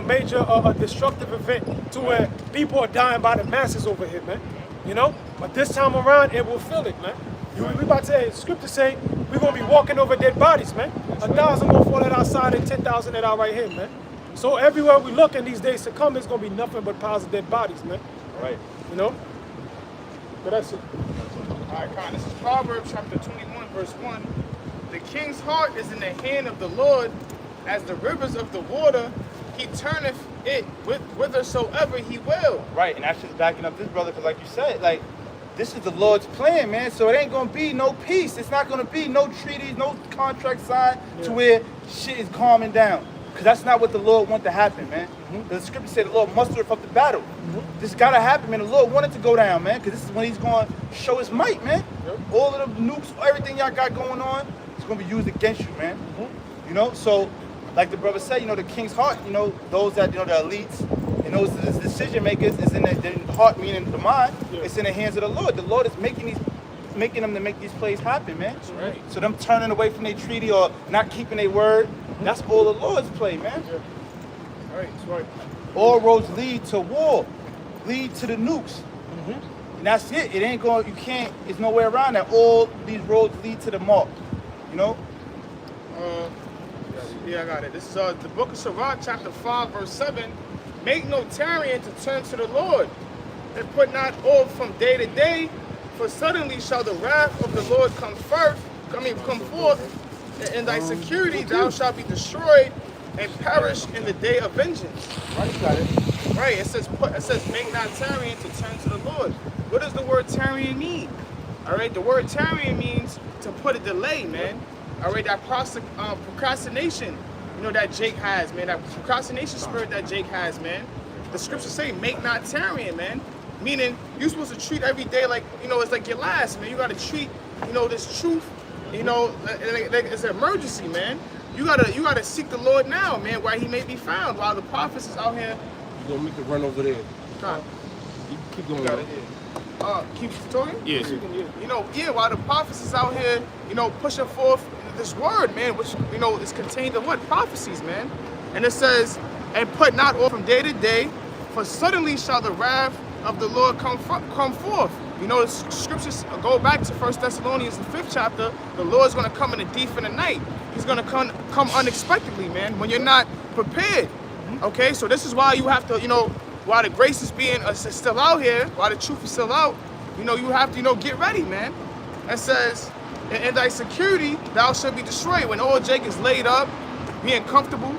Speaker 5: major destructive event to where people are dying by the masses over here, man. But this time around it will feel it, man. We about to say, scriptures say we're gonna be walking over dead bodies, man. 1,000 will fall at our side and 10,000 at our right hand, man. So everywhere we look in these days to come, it's gonna be nothing but piles of dead bodies, man.
Speaker 2: Right.
Speaker 5: But that's it.
Speaker 1: All right, Con. This is Proverbs chapter 21, verse 1. The king's heart is in the hand of the Lord, as the rivers of the water. He turneth it whithersoever he will.
Speaker 2: Right, and that's just backing up this brother, because like you said, like, this is the Lord's plan, man. So it ain't gonna be no peace. It's not gonna be no treaties, no contract signed to where shit is calming down. Because that's not what the Lord want to happen, man. The scripture said the Lord mustereth up the battle. This gotta happen, man. The Lord wanted to go down, man, because this is when he's gonna show his might, man. All of the nukes, everything y'all got going on, it's gonna be used against you, man. So like the brother said, the king's heart, those that, the elites, and those decision makers is in the heart, meaning the mind. It's in the hands of the Lord. The Lord is making them to make these plays happen, man.
Speaker 6: That's right.
Speaker 2: So them turning away from their treaty or not keeping their word, that's all the Lord's play, man.
Speaker 5: Right, that's right.
Speaker 2: All roads lead to war, lead to the nukes. And that's it. It ain't going, there's no way around that. All these roads lead to the mark,
Speaker 1: Yeah, I got it. This is the book of Sirach, chapter 5, verse 7. Make no tarrying to turn to the Lord, and put not off from day to day, for suddenly shall the wrath of the Lord come forth, and thy security thou shalt be destroyed and perish in the day of vengeance.
Speaker 2: Right, you got it.
Speaker 1: Right, it says make not tarrying to turn to the Lord. What does the word tarrying mean? All right, the word tarrying means to put a delay, man. All right, that procrastination, that Jake has, man. That procrastination spirit that Jake has, man. The scriptures say, make not tarrying, man. Meaning, you're supposed to treat every day like, it's like your last, man. You got to treat, this truth, like it's an emergency, man. You gotta seek the Lord now, man, while he may be found, while the prophets is out here.
Speaker 6: You're going to make it run over there.
Speaker 1: God.
Speaker 6: You keep going. Got it.
Speaker 1: Keep talking?
Speaker 6: Yes.
Speaker 1: While the prophets is out here, pushing forth this word, man, which, is contained in what? Prophecies, man. And it says, and put not off from day to day, for suddenly shall the wrath of the Lord come forth. You know, the scriptures go back to 1 Thessalonians, the 5th chapter. The Lord's going to come in the thief in the night. He's going to come unexpectedly, man, when you're not prepared. Okay, so this is why you have to, you know, while the grace is being still out here, while the truth is still out, you know, you have to, you know, get ready, man. It says, in thy security, thou shalt be destroyed. When old Jake is laid up, being comfortable,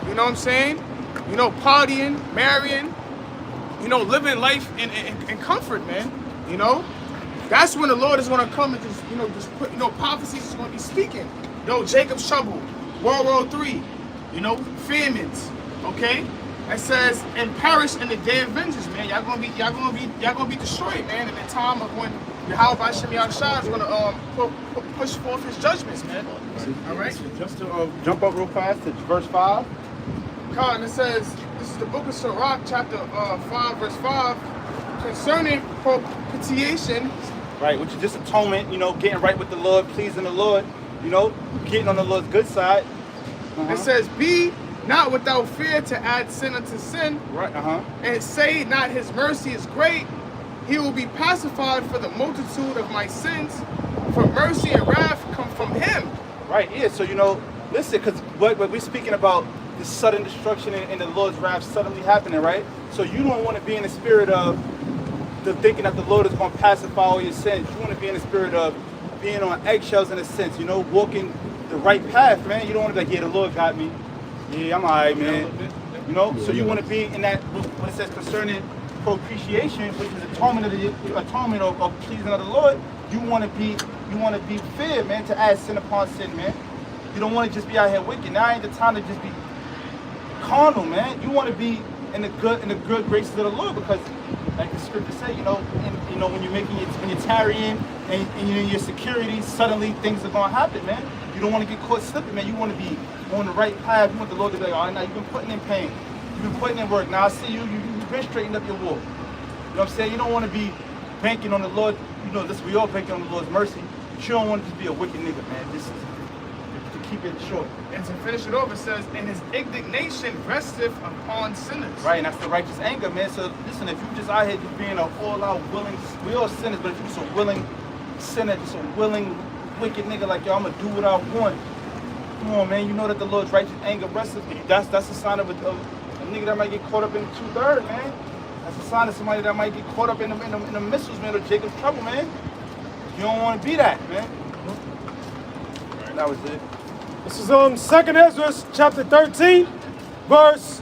Speaker 1: you know what I'm saying? You know, partying, marrying, you know, living life in comfort, man. You know, that's when the Lord is going to come and just, you know, just put, you know, prophecies is going to be speaking. Yo, Jacob's trouble, World War III, you know, famines, okay? It says, and perish in the day of vengeance, man. Y'all gonna be destroyed, man. In the time of when Yahweh Hashem Yahushua is gonna push forth his judgments, man. All right.
Speaker 2: Just to jump up real fast to verse 5.
Speaker 1: And it says, this is the book of Sirach, chapter 5, verse 5, concerning propitiation.
Speaker 2: Right, which is just atonement, you know, getting right with the Lord, pleasing the Lord, you know, getting on the Lord's good side.
Speaker 1: It says, be not without fear to add sin unto sin.
Speaker 2: Right,
Speaker 1: And say not his mercy is great. He will be pacified for the multitude of my sins. For mercy and wrath come from him.
Speaker 2: Right, yeah, so, you know, listen, because what we're speaking about, the sudden destruction and the Lord's wrath suddenly happening, right? So you don't want to be in the spirit of the thinking that the Lord is going to pacify all your sins. You want to be in the spirit of being on eggshells in a sense, you know, walking the right path, man. You don't want to be like, yeah, the Lord got me. Yeah, I'm all right, man. You know, so you want to be in that, when it says concerning propitiation, which is atonement of pleasing of the Lord. You want to be fair, man, to add sin upon sin, man. You don't want to just be out here wicked. Now ain't the time to just be carnal, man. You want to be in the good graces of the Lord, because, like the scripture say, you know, when you're tarrying and you're in your security, suddenly things are gonna happen, man. You don't want to get caught slipping, man. You want to be on the right path. You want the Lord to be like, all right, now you've been putting in pain, you've been putting in work. Now I see you've been straightening up your walk. You know what I'm saying? You don't want to be banking on the Lord. You know, we all banking on the Lord's mercy. But you don't want to just be a wicked nigga, man. This is to keep it short.
Speaker 1: And to finish it off, it says, and his indignation resteth upon sinners.
Speaker 2: Right, and that's the righteous anger, man. So listen, if you just out here just being an all-out willing, we all sinners, but if you're just a willing sinner, just a willing wicked nigga like, yo, I'm gonna do what I want. Come on, man. You know that the Lord's righteous anger rests with you. That's a sign of a nigga that might get caught up in the 2/3, man. That's a sign of somebody that might get caught up in the missiles, man, or Jacob's trouble, man. You don't want to be that, man. Right, that was it.
Speaker 3: This is 2nd Ezra, chapter 13, verse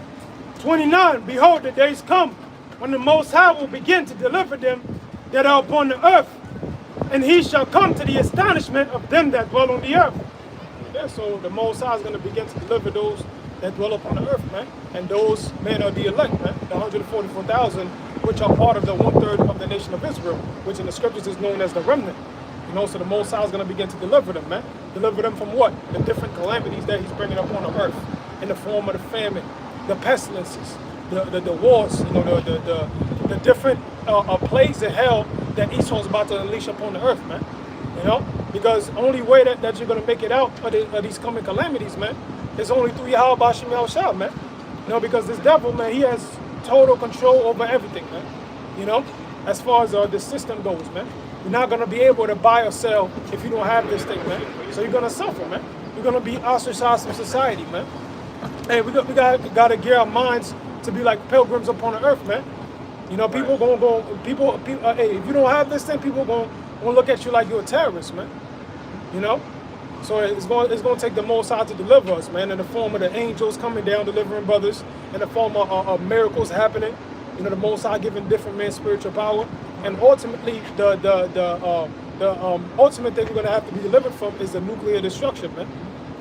Speaker 3: 29. Behold, the days come when the Most High will begin to deliver them that are upon the earth, and he shall come to the astonishment of them that dwell on the earth. Yeah, so the Most High is going to begin to deliver those that dwell upon the earth, man. And those men are the elect, man. The 144,000, which are part of the 1/3 of the nation of Israel, which in the scriptures is known as the remnant. You know, so the Most High is going to begin to deliver them, man. Deliver them from what? The different calamities that he's bringing upon the earth in the form of the famine, the pestilences, the wars, you know, the different plagues of hell that Esau's about to unleash upon the earth, man. You know, because the only way that you're going to make it out of these coming calamities, man, is only through Yahweh Hashem Yahushua, man. You know, because this devil, man, he has total control over everything, man. You know, as far as the system goes, man. You're not going to be able to buy or sell if you don't have this thing, man. So you're going to suffer, man. You're going to be ostracized from society, man. Hey, we got to gear our minds to be like pilgrims upon the earth, man. You know, people hey, if you don't have this thing, people going to look at you like you're a terrorist, man. You know? So it's going to take the Most High to deliver us, man, in the form of the angels coming down, delivering brothers, in the form of miracles happening. You know, the Most High giving different men spiritual power. And ultimately, the ultimate thing we're going to have to be delivered from is the nuclear destruction, man.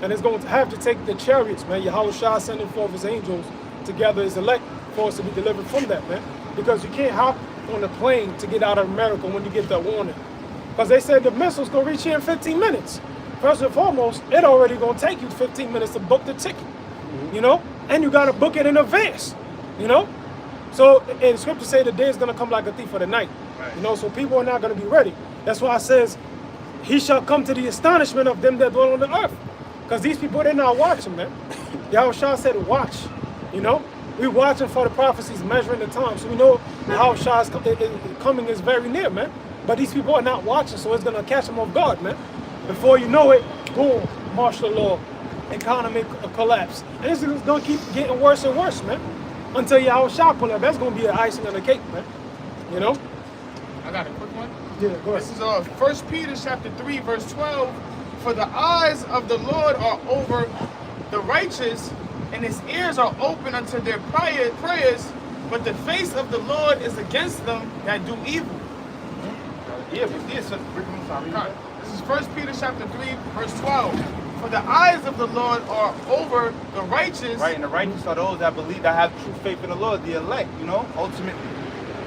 Speaker 3: And it's going to have to take the chariots, man. Yahweh Shah sending forth his angels to gather his elect for us to be delivered from that, man. Because you can't hop on a plane to get out of America when you get that warning. Because they said the missile's going to reach here in 15 minutes. First and foremost, it already going to take you 15 minutes to book the ticket, you know? And you got to book it in advance, you know? So, and scripture say the day is going to come like a thief of the night. Right. You know, so people are not going to be ready. That's why it says, he shall come to the astonishment of them that dwell on the earth.
Speaker 5: Because these people, they're not watching, man. Yahushua said watch, you know? We watching for the prophecies, measuring the time. So we know Yahushua's coming is very near, man. But these people are not watching, so it's going to catch them off guard, man. Before you know it, boom, martial law, economic collapse. And this is going to keep getting worse and worse, man. Until Yahushua pull up. That's going to be the icing on the cake, man. You know?
Speaker 1: I got a quick one.
Speaker 5: Yeah, go ahead.
Speaker 1: This is 1 Peter chapter 3, verse 12. For the eyes of the Lord are over the righteous, and his ears are open unto their prayers, but the face of the Lord is against them that do evil.
Speaker 2: Yeah, but this is
Speaker 1: This is 1 Peter chapter 3, verse 12. For the eyes of the Lord are over the righteous.
Speaker 2: right, and the righteous are those that believe, that have true faith in the Lord, the elect, you know, ultimately.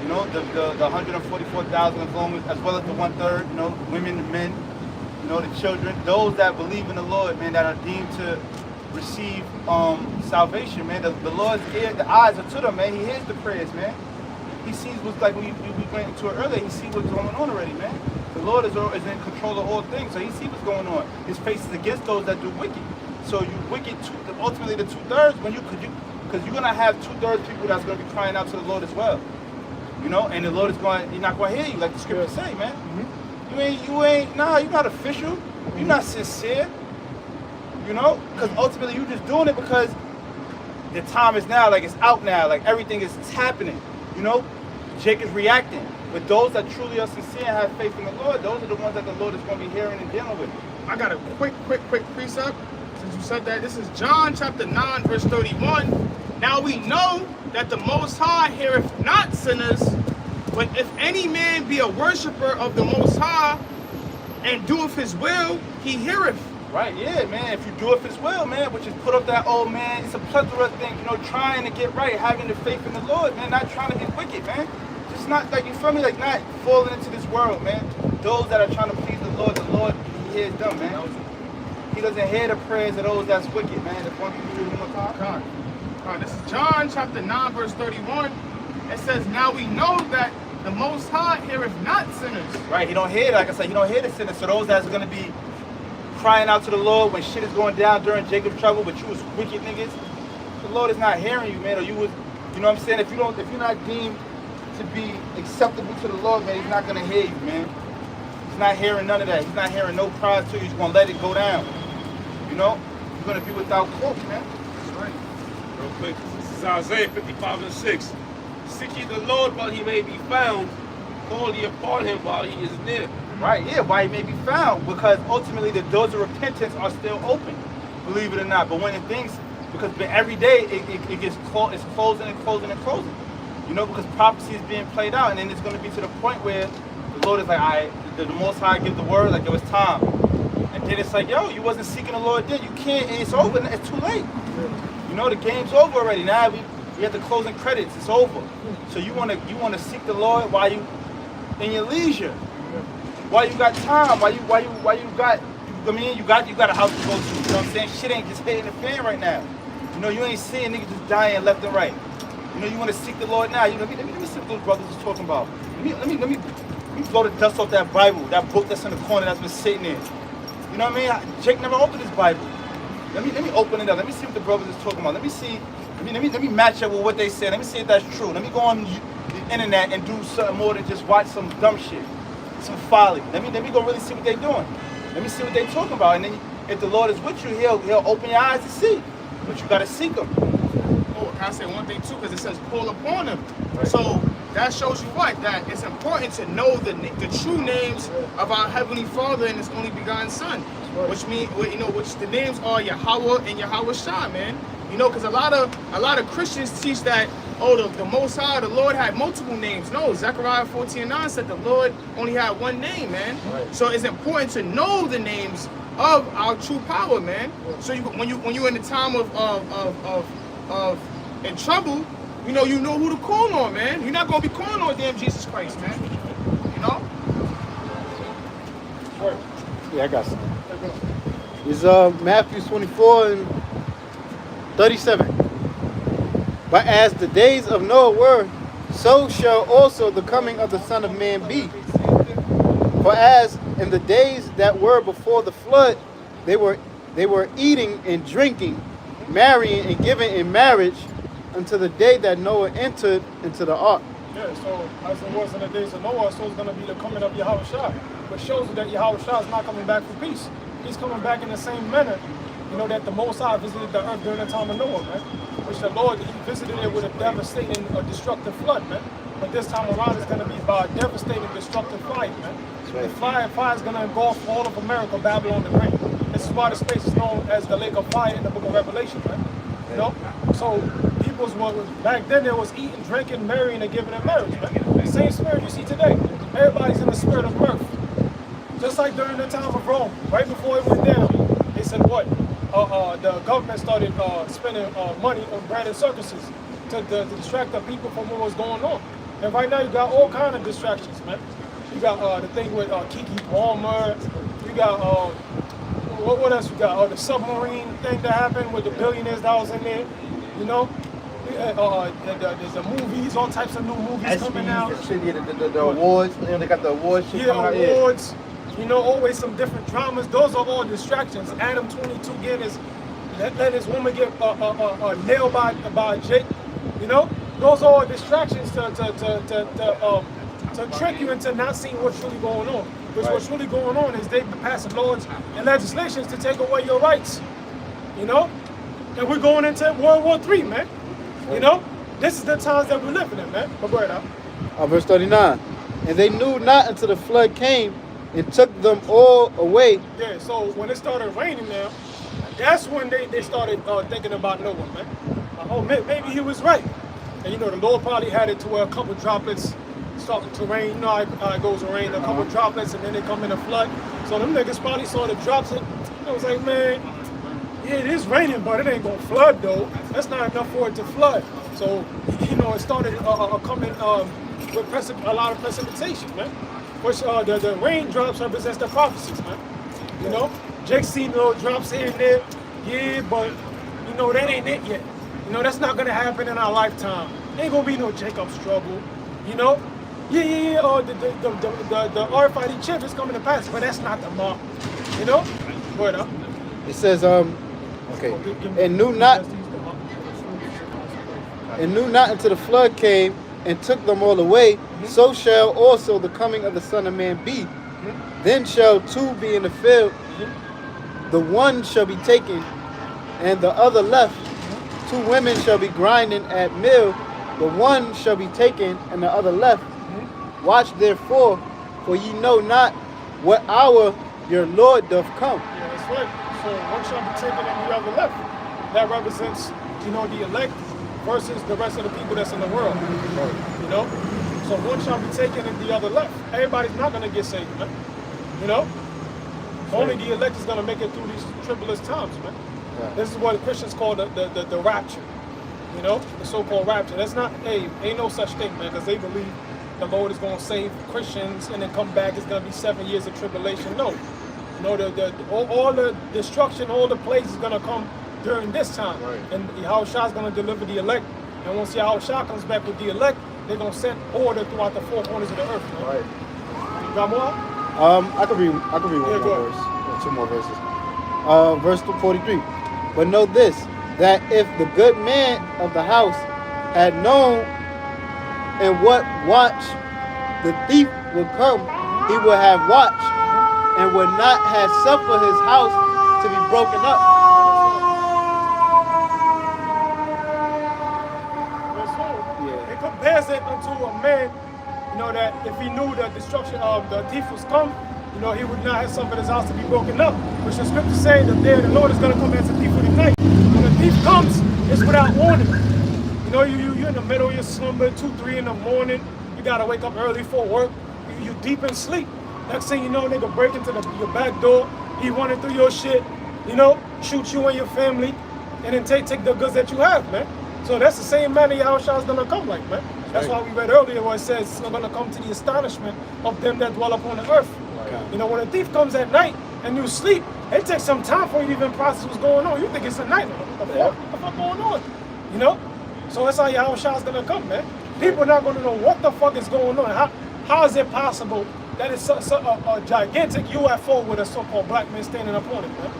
Speaker 2: You know, the 144,000 as well as the 1/3, you know, women and men, you know, the children, those that believe in the Lord, man, that are deemed to receive salvation, man. The Lord's ear, the eyes are to them, man. He hears the prayers, man. He sees what's, like we went into it earlier, he sees what's going on already, man. The Lord is in control of all things, so he sees what's going on. His face is against those that do wicked. So you wicked, ultimately the 2/3, because you're gonna have 2/3 people that's gonna be crying out to the Lord as well. You know, and the Lord is he's not gonna hear you, like the scriptures say, man. You're not official, you're not sincere. You know, because ultimately you're just doing it because the time is now, like it's out now, like everything is happening. You know, Jake is reacting. But those that truly are sincere and have faith in the Lord, those are the ones that the Lord is going to be hearing and dealing with.
Speaker 1: I got a quick precept. Since you said that, this is John chapter 9, verse 31. Now we know that the Most High heareth not sinners, but if any man be a worshiper of the Most High and doeth his will, he heareth.
Speaker 2: Right, yeah, man. If you do it his will, man, which is put up that old man, it's a plethora of things, you know, trying to get right, having the faith in the Lord, man, not trying to get wicked, man. Just not, like, you feel me, like, not falling into this world, man. Those that are trying to please the Lord, he hears them, man. He doesn't hear the prayers of those that's wicked, man. The one people do one more time.
Speaker 1: This is John chapter 9, verse 31. It says, now we know that the Most High heareth not sinners.
Speaker 2: Right, he don't hear, like I said, he don't hear the sinners. So those that's going to be crying out to the Lord when shit is going down during Jacob's trouble, but you was wicked niggas, the Lord is not hearing you, man. Or you was, you know what I'm saying? If you're not deemed to be acceptable to the Lord, man, he's not going to hear you, man. He's not hearing none of that. He's not hearing no cries to you. He's going to let it go down. You know? You're going to be without hope, man.
Speaker 1: That's right.
Speaker 6: Real quick, this is Isaiah 55 and 6. Seek ye the Lord while he may be found, call ye upon him while he is near.
Speaker 2: Right, yeah, why he may be found, because ultimately the doors of repentance are still open, believe it or not. But when because every day it gets closed, it's closing and closing and closing. You know, because prophecy is being played out, and then it's going to be to the point where the Lord is like, all right, the Most High give the word, like, yo, it's time. And then it's like, yo, you wasn't seeking the Lord then, you can't, and it's over, it's too late. You know, the game's over already. Now we have the closing credits, it's over. So you want to seek the Lord while you in your leisure. While you got time, while you got, I mean, you got a house to go to, you know what I'm saying? Shit ain't just hitting the fan right now. You know, you ain't seeing niggas just dying left and right. You know, you want to seek the Lord now. You know, let me see what those brothers is talking about. Let me blow the dust off that Bible, that book that's in the corner that's been sitting there. You know what I mean? Jake never opened his Bible. Let me open it up. Let me see what the brothers is talking about. Let me match up with what they said. Let me see if that's true. Let me go on the internet and do something more than just watch some dumb shit. Some folly. Let me go really see what they're doing. Let me see what they're talking about. And then if the Lord is with you, he'll open your eyes to see. But you gotta seek him.
Speaker 1: Oh, can I say one thing too? Because it says call upon him. Right. So that shows you what? That it's important to know the true names of our Heavenly Father and His only begotten Son. Right. Which the names are Yahweh and Yahweh Shah, man. You know, because a lot of Christians teach that, oh, the Most High, the Lord had multiple names. No, Zechariah 14:9 said the Lord only had one name, man. Right. So it's important to know the names of our true power, man. So when you're in the time of in trouble, you know who to call on, man. You're not gonna be calling on damn Jesus Christ, man. You know.
Speaker 5: Right.
Speaker 7: Yeah, I got some. It's Matthew 24 and 37. But as the days of Noah were, so shall also the coming of the Son of Man be. For as in the days that were before the flood, they were they were eating and drinking, marrying and giving in marriage until the day that Noah entered into the ark.
Speaker 5: Yeah, so as it was in the days of Noah, so it's going to be the coming of Yahushua. But shows you that Yahushua is not coming back for peace. He's coming back in the same manner, you know, that the Most High visited the earth during the time of Noah, man. Which the Lord, he visited it with a devastating, destructive flood, man. But this time around, it's going to be by a devastating, destructive fire, man. The fire is going to engulf all of America, Babylon, and Great. This is why the space is known as the lake of fire in the book of Revelation, man. You know? So people's back then there was eating, drinking, marrying, and giving in marriage, man. The same spirit you see today. Everybody's in the spirit of mirth. Just like during the time of Rome, right before it went down, they said what? The government started spending money on branded circuses to distract the people from what was going on. And right now you got all kind of distractions, man. You got the thing with Kiki Palmer. You got what else you got? The submarine thing that happened with the billionaires that was in there. You know, the movies, all types of new movies coming out.
Speaker 2: The awards. You know, they got the awards. Shit coming out.
Speaker 5: Awards. You know, always some different dramas. Those are all distractions. Adam 22 getting his let his woman get nailed by Jake. You know, those are all distractions to trick you into not seeing what's really going on. Because what's really going on is they've been passing laws and legislations to take away your rights. You know? And we're going into World War III, man. You know? This is the times that we're living in, man. But go ahead now.
Speaker 7: Verse 39. And they knew not until the flood came and took them all away.
Speaker 5: Yeah, so when it started raining now, that's when they started thinking about Noah, man. Oh, maybe he was right. And you know, the Lord probably had it to where a couple droplets starting to rain. You know how it goes to rain, a couple droplets, and then they come in a flood. So them niggas probably saw the drops. I was like, man, yeah, it is raining, but it ain't gonna flood though. That's not enough for it to flood. So, you know, it started coming with a lot of precipitation, man. Which the raindrops represents the prophecies, man. You know, Jake seen little drops here and there. Yeah, but you know that ain't it yet. You know, that's not gonna happen in our lifetime. Ain't gonna be no Jacob's trouble. You know, the RFID chip is coming to pass, but that's not the mark. You know, what up?
Speaker 7: It says, okay, and knew not until the flood came and took them all away. So shall also the coming of the Son of Man be. Then shall two be in the field, the one shall be taken, and the other left. Two women shall be grinding at mill, the one shall be taken, and the other left. Watch therefore, for ye know not what hour your Lord doth come.
Speaker 5: Yeah, that's right. So one shall be taken and the other left. That represents, you know, the elect versus the rest of the people that's in the world. You know? So one shall be taken and the other left. Everybody's not going to get saved, man. You know? Only the elect is going to make it through these tribulous times, man. Yeah. This is what Christians call the rapture. You know? The so-called rapture. That's not, hey, ain't no such thing, man, because they believe the Lord is going to save Christians and then come back. It's going to be 7 years of tribulation. No. You know, all the destruction, all the plagues is going to come during this time. Right. And Yahushua is going to deliver the elect. And once Yahushua comes back with the elect, they're going to set order throughout the four corners of the earth. Man. Right. You got more?
Speaker 7: I could read one more verse. Two more verses. Verse 43. But know this, that if the good man of the house had known in what watch the thief would come, he would have watched and would not have suffered his house to be broken up.
Speaker 5: It compares it unto a man, you know, that if he knew the destruction of the thief was come, you know, he would not have suffered his house to be broken up. Which the scripture say the day of the Lord is going to come as a thief in the night. When the thief comes, it's without warning. You know, you're in the middle of your slumber, 2, 3 in the morning. You got to wake up early for work. You deep in sleep. Next thing you know, nigga break into your back door. He running through your shit, you know, shoot you and your family, and then take the goods that you have, man. So that's the same manner Yahushua's gonna come like, man. That's why we read earlier where it says it's gonna come to the astonishment of them that dwell upon the earth. Right. You know, when a thief comes at night and you sleep, it takes some time for you to even process what's going on. You think it's a nightmare. What the fuck going on? You know? So that's how Yahushua's gonna come, man. People are not gonna know what the fuck is going on. How is it possible that it's a gigantic UFO with a so-called black man standing up on it, man?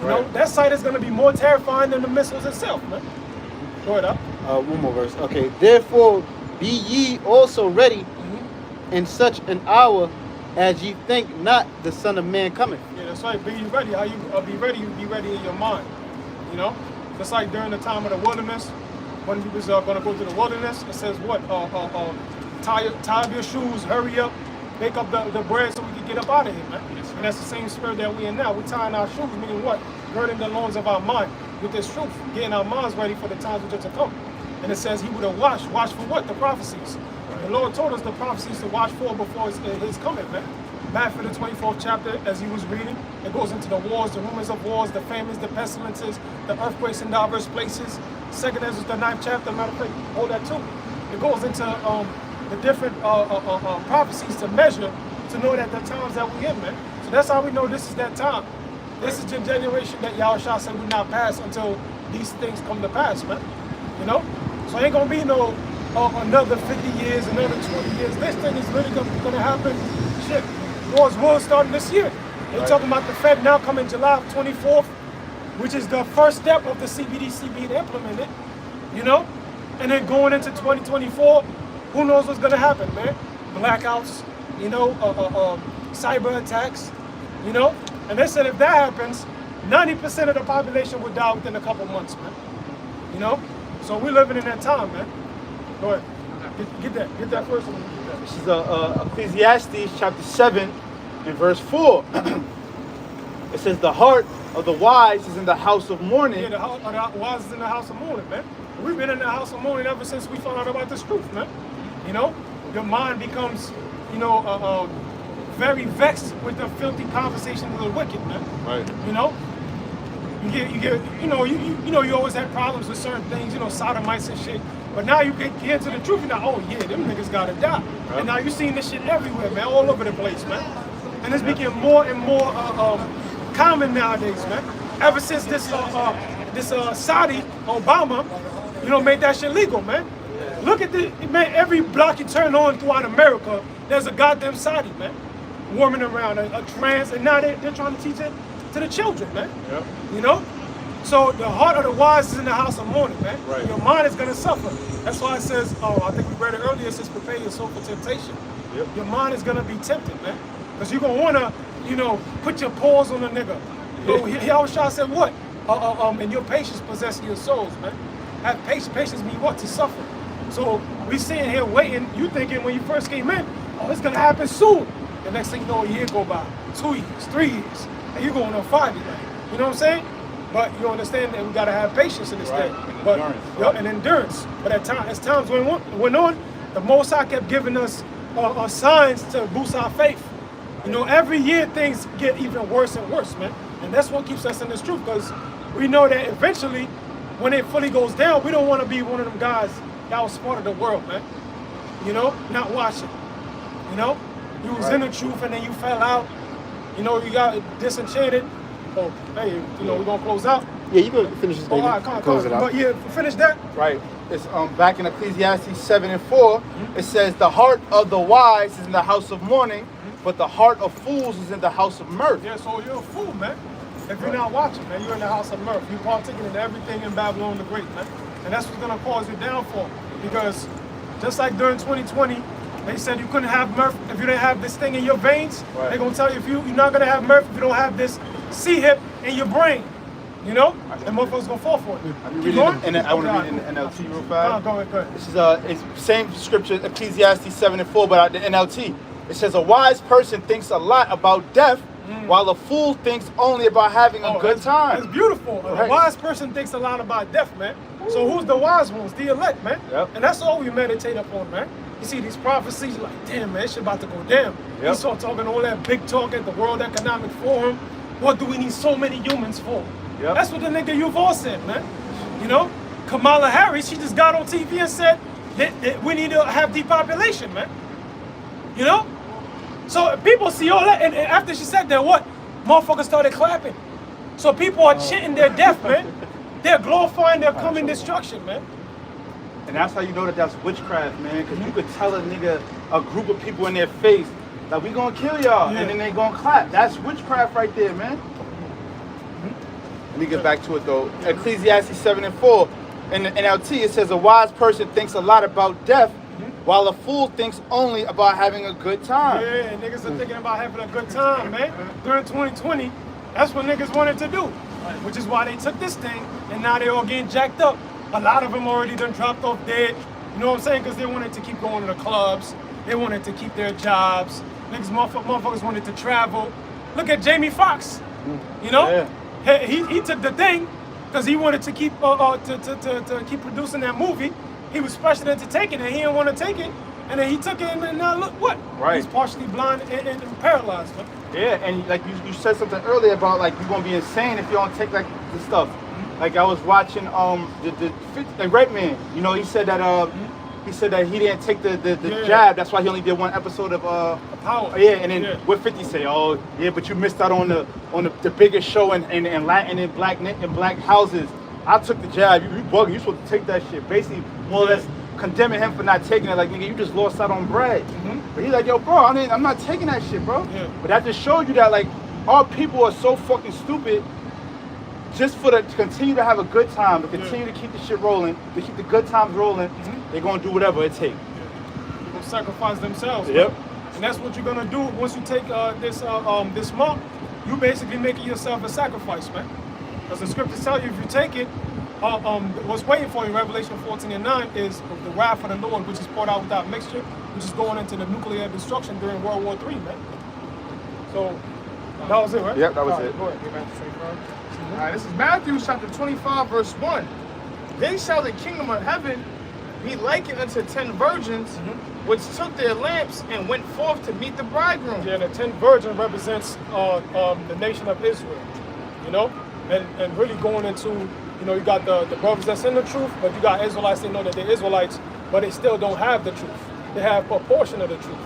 Speaker 3: You know, that sight is going to be more terrifying than the missiles itself, man. Go ahead, up.
Speaker 7: One more verse. Okay. Therefore, be ye also ready in such an hour as ye think not the Son of Man cometh.
Speaker 3: Yeah, that's right. Be ready. How you be ready? You be ready in your mind. You know, just like during the time of the wilderness, when he was going to go to the wilderness, it says what? Tie up your shoes, hurry up, make up the bread so we can get up out of here, man. And that's the same spirit that we in now. We're tying our shoes, meaning what? Girding the loins of our mind with this truth, getting our minds ready for the times which are to come. And it says he would have watched for what? The prophecies. The Lord told us the prophecies to watch for before his coming, man. Matthew the 24th chapter, as he was reading, it goes into the wars, the rumors of wars, the famines, the pestilences, the earthquakes in diverse places. Second Ezra, the 9th chapter, matter of fact, hold that too. It goes into the different prophecies to measure, to know that the times that we're in, man. So that's how we know this is that time. This is the generation that Yahushua said will not pass until these things come to pass, man. You know? So ain't gonna be no another 50 years, another 20 years. This thing is really gonna happen. Shit, wars will starting this year. They're talking about the Fed now coming July 24th, which is the first step of the CBDC being implemented, you know? And then going into 2024, who knows what's gonna happen, man? Blackouts, you know, cyber attacks, you know? And they said if that happens, 90% of the population would die within a couple months, man. You know? So we're living in that time, man. Go ahead. Get that first one.
Speaker 2: This is Ecclesiastes chapter 7 and verse 4. It says, the heart of the wise is in the house of mourning.
Speaker 3: Yeah, the wise is in the house of mourning, man. We've been in the house of mourning ever since we found out about this truth, man. You know? Your mind becomes, you know, very vexed with the filthy conversations of the wicked, man.
Speaker 2: Right.
Speaker 3: You know? You always had problems with certain things, you know, sodomites and shit. But now you get into the truth, you're like, oh yeah, them niggas gotta die. Right. And now you're seeing this shit everywhere, man, all over the place, man. And it's becoming more and more common nowadays, man. Ever since this Saudi Obama, you know, made that shit legal, man. Look at man, every block you turn on throughout America, there's a goddamn Saudi, man, warming around, a trans, and now they're trying to teach it to the children, man. Yep. You know? So the heart of the wise is in the house of mourning, man. Right. Your mind is gonna suffer. That's why it says, I think we read it earlier, it says prepare your soul for temptation. Yep. Your mind is gonna be tempted, man. Because you're gonna wanna, you know, put your paws on a nigga. You know, Yahushua said what? And your patience possess your souls, man. Have patience. Patience means what? To suffer. So we sitting here waiting, you thinking when you first came in, oh, it's gonna happen soon. The next thing you know, a year go by, 2 years, 3 years, and you're going on 5 years. You know what I'm saying? But you understand that we gotta have patience in this thing. And endurance. But as times went on, the Most High kept giving us signs to boost our faith. You know, every year things get even worse and worse, man. And that's what keeps us in this truth, because we know that eventually, when it fully goes down, we don't want to be one of them guys that was part of the world, man. You know, not watching. You know, you was in the truth and then you fell out. You know, you got disenchanted. Oh, hey, you know, we're gonna close out.
Speaker 7: Yeah, you can finish this.
Speaker 3: All right, close it out. But yeah, finish that.
Speaker 2: Right. It's back in Ecclesiastes 7 and 4. It says, the heart of the wise is in the house of mourning, but the heart of fools is in the house of mirth.
Speaker 3: Yeah, so you're a fool, man. If you're not watching, man, you're in the house of mirth. You're partaking in everything in Babylon the Great, man. And that's what's gonna cause your downfall. Because just like during 2020, they said you couldn't have mirth if you didn't have this thing in your veins. Right. They're gonna tell you you're not gonna have mirth if you don't have this C-hip in your brain. You know? And motherfuckers gonna fall for it. Keep going?
Speaker 2: I want to read in the NLT real fast.
Speaker 3: Go ahead.
Speaker 2: This is it's same scripture, Ecclesiastes 7 and 4, but the NLT. It says, a wise person thinks a lot about death, while a fool thinks only about having a good time.
Speaker 3: It's beautiful. Right. A wise person thinks a lot about death, man. So who's the wise ones? The elect, man. Yep. And that's all we meditate upon, man. You see these prophecies, like, damn, man, this shit about to go down. Yep. You start talking all that big talk at the World Economic Forum. What do we need so many humans for? Yep. That's what the nigga Yuval said, man. You know, Kamala Harris, she just got on TV and said that we need to have depopulation, man. You know? So people see all that, and after she said that, what? Motherfuckers started clapping. So people are chanting their death, man. They're glorifying their coming destruction, man.
Speaker 2: And that's how you know that that's witchcraft, man. Because you could tell a nigga, a group of people in their face, that we gonna kill y'all, and then they gonna clap. That's witchcraft right there, man. me get back to it though. Ecclesiastes 7:4. In the NLT, it says a wise person thinks a lot about death, while a fool thinks only about having a good time.
Speaker 3: Yeah, niggas are thinking about having a good time, man. During 2020, that's what niggas wanted to do, which is why they took this thing, and now they all getting jacked up. A lot of them already done dropped off dead. You know what I'm saying? Because they wanted to keep going to the clubs. They wanted to keep their jobs. Niggas, motherfuckers wanted to travel. Look at Jamie Foxx. You know, he took the thing because he wanted to keep to keep producing that movie. He was pressured into taking it. He didn't want to take it, and then he took it, and now look what?
Speaker 2: Right.
Speaker 3: He's partially blind and paralyzed. Man.
Speaker 2: Yeah, and like you said something earlier about like you're gonna be insane if you don't take like the stuff. Like I was watching the Red Man. You know, he said that he didn't take the jab. That's why he only did one episode of
Speaker 3: Power.
Speaker 2: Yeah, and then what 50 say? Oh yeah, but you missed out on the biggest show in Latin and black houses. I took the jab. You bugging. You supposed to take that shit. Basically, more or less condemning him for not taking it. Like nigga, you just lost out on bread. But he's like, yo, bro, I'm not taking that shit, bro.
Speaker 3: Yeah.
Speaker 2: But that just showed you that like our people are so fucking stupid. Just to continue to have a good time, to continue to keep the shit rolling, to keep the good times rolling, they're gonna do whatever it takes.
Speaker 3: They're gonna sacrifice themselves.
Speaker 2: Yep.
Speaker 3: Man. And that's what you're gonna do once you take this month. You basically making yourself a sacrifice, man. Because the scriptures tell you if you take it, what's waiting for you, Revelation 14:9, is the wrath of the Lord, which is poured out without mixture, which is going into the nuclear destruction during World War III, man. So that was it, right?
Speaker 2: Yep, that was
Speaker 1: All right,
Speaker 2: it.
Speaker 1: go ahead. Get back to the same part. All right, this is Matthew chapter 25, verse 1. Then shall the kingdom of heaven be likened unto 10 virgins, which took their lamps and went forth to meet the bridegroom.
Speaker 3: Yeah, the 10 virgin represents the nation of Israel, you know, and really going into, you know, you got the brothers that's in the truth, but you got Israelites, they know that they're Israelites, but they still don't have the truth. They have a portion of the truth,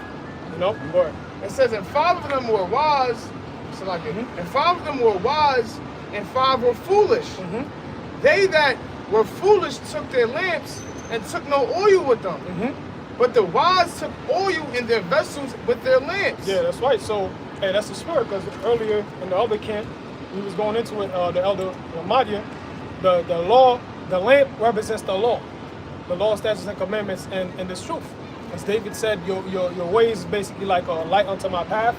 Speaker 3: you know. But
Speaker 1: It says, and 5 of them were wise, and 5 of them were wise, and 5 were foolish. They that were foolish took their lamps and took no oil with them. But the wise took oil in their vessels with their lamps.
Speaker 3: yeah, that's right. So, hey, that's the spirit, because earlier in the other camp, we was going into it, the elder Ramadia, the law, the lamp represents the law, statutes, and commandments, and this truth. As David said, your ways is basically like a light unto my path.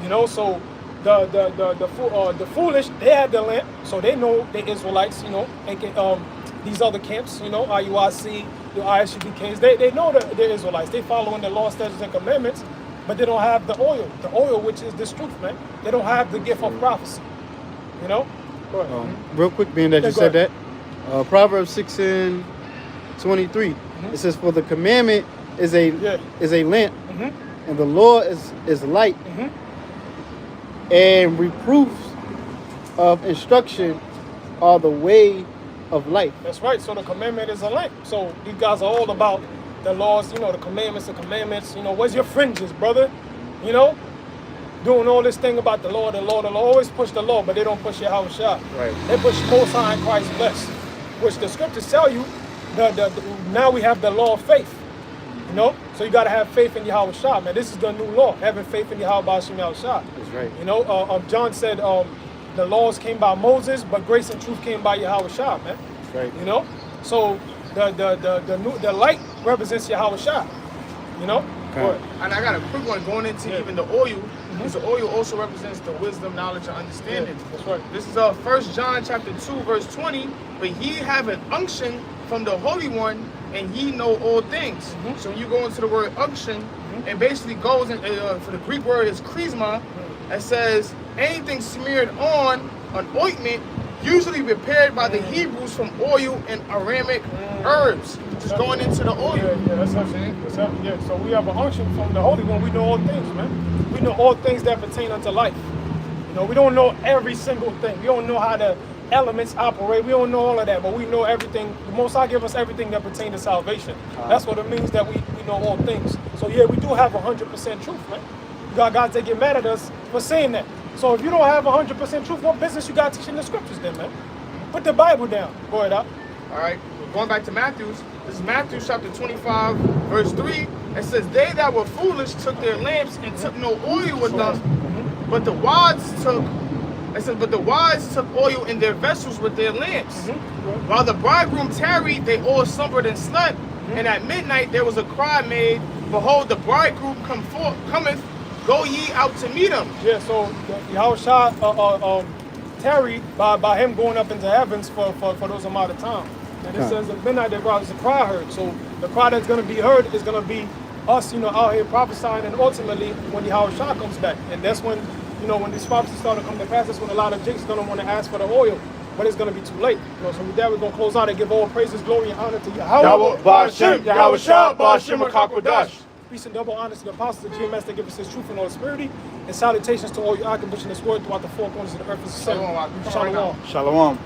Speaker 3: You know, so the foolish, they had the lamp, so they know the Israelites, you know, and these other camps, you know, IUIC, the ISUBKs, they know they're Israelites. They following the law, statutes, and commandments, but they don't have the oil, which is this truth, man. They don't have the gift of prophecy, you know. Go ahead.
Speaker 7: Real quick, being that you said that, Proverbs 6:23, it says, "For the commandment is a lamp, and the law is light, and reproofs of instruction are the way of life."
Speaker 3: That's right. So the commandment is a lamp. So these guys are all about the laws, you know, the commandments. You know, where's your fringes, brother? You know, doing all this thing about the law. Always push the law, but they don't push your house shop.
Speaker 2: Right.
Speaker 3: They push Most High and Christ blessed, which the scriptures tell you. Now we have the law of faith. You know, so you got to have faith in Yahweh Shah, man. This is the new law, having faith in Yahweh Bashim Yahweh Shah.
Speaker 7: That's right.
Speaker 3: You know, John said the laws came by Moses, but grace and truth came by Yahweh Shah, man.
Speaker 7: That's right.
Speaker 3: You know, so the light represents Yahweh Shah. You know.
Speaker 7: Okay.
Speaker 1: And I got a quick one going into even the oil, because the oil also represents the wisdom, knowledge, and understanding.
Speaker 3: Yeah, that's right.
Speaker 1: This is 1 John chapter 2, verse 20. But ye have an unction from the Holy One, and ye know all things. So when you go into the word unction, it basically goes in, for the Greek word is charisma. It says anything smeared on an ointment, usually prepared by the Hebrews from oil and Aramic herbs. Just going into the oil.
Speaker 3: Yeah, that's what I'm saying. Yeah, so we have an unction from the Holy One. We know all things, man. We know all things that pertain unto life. You know, we don't know every single thing. We don't know how the elements operate. We don't know all of that, but we know everything. The Most High give us everything that pertains to salvation. That's what it means that we know all things. So yeah, we do have 100% truth, man. You got guys that get mad at us for saying that. So if you don't have 100% truth, what business you got teaching the scriptures then, man? Put the Bible down. Go ahead, out.
Speaker 1: All right, we're going back to Matthew's. This is Matthew chapter 25, verse 3. It says, they that were foolish took their lamps and took no oil with them, but the wise took It says, but the wise took oil in their vessels with their lamps. While the bridegroom tarried, they all slumbered and slept. And at midnight there was a cry made, behold, the bridegroom cometh, go ye out to meet him.
Speaker 5: Yeah, so Yahushua tarried by him going up into heavens for those amount of time. And it says at midnight there was a cry heard. So the cry that's going to be heard is going to be us, out here prophesying, and ultimately when Yahushua comes back. And that's when, when these prophecies start to come to pass, that's when a lot of jakes are going to want to ask for the oil. But it's going to be too late. So with that, we're going to close out and give all praises, glory, and honor to Yahweh.
Speaker 3: Yahushua, Ba'ashem, Akakodash.
Speaker 5: Peace and double honor to the apostles of GMS that give us his truth and all his purity. And salutations to all you accomplishing this word throughout the four corners of the earth.
Speaker 1: Shalom.
Speaker 5: Shalom.
Speaker 7: Shalom.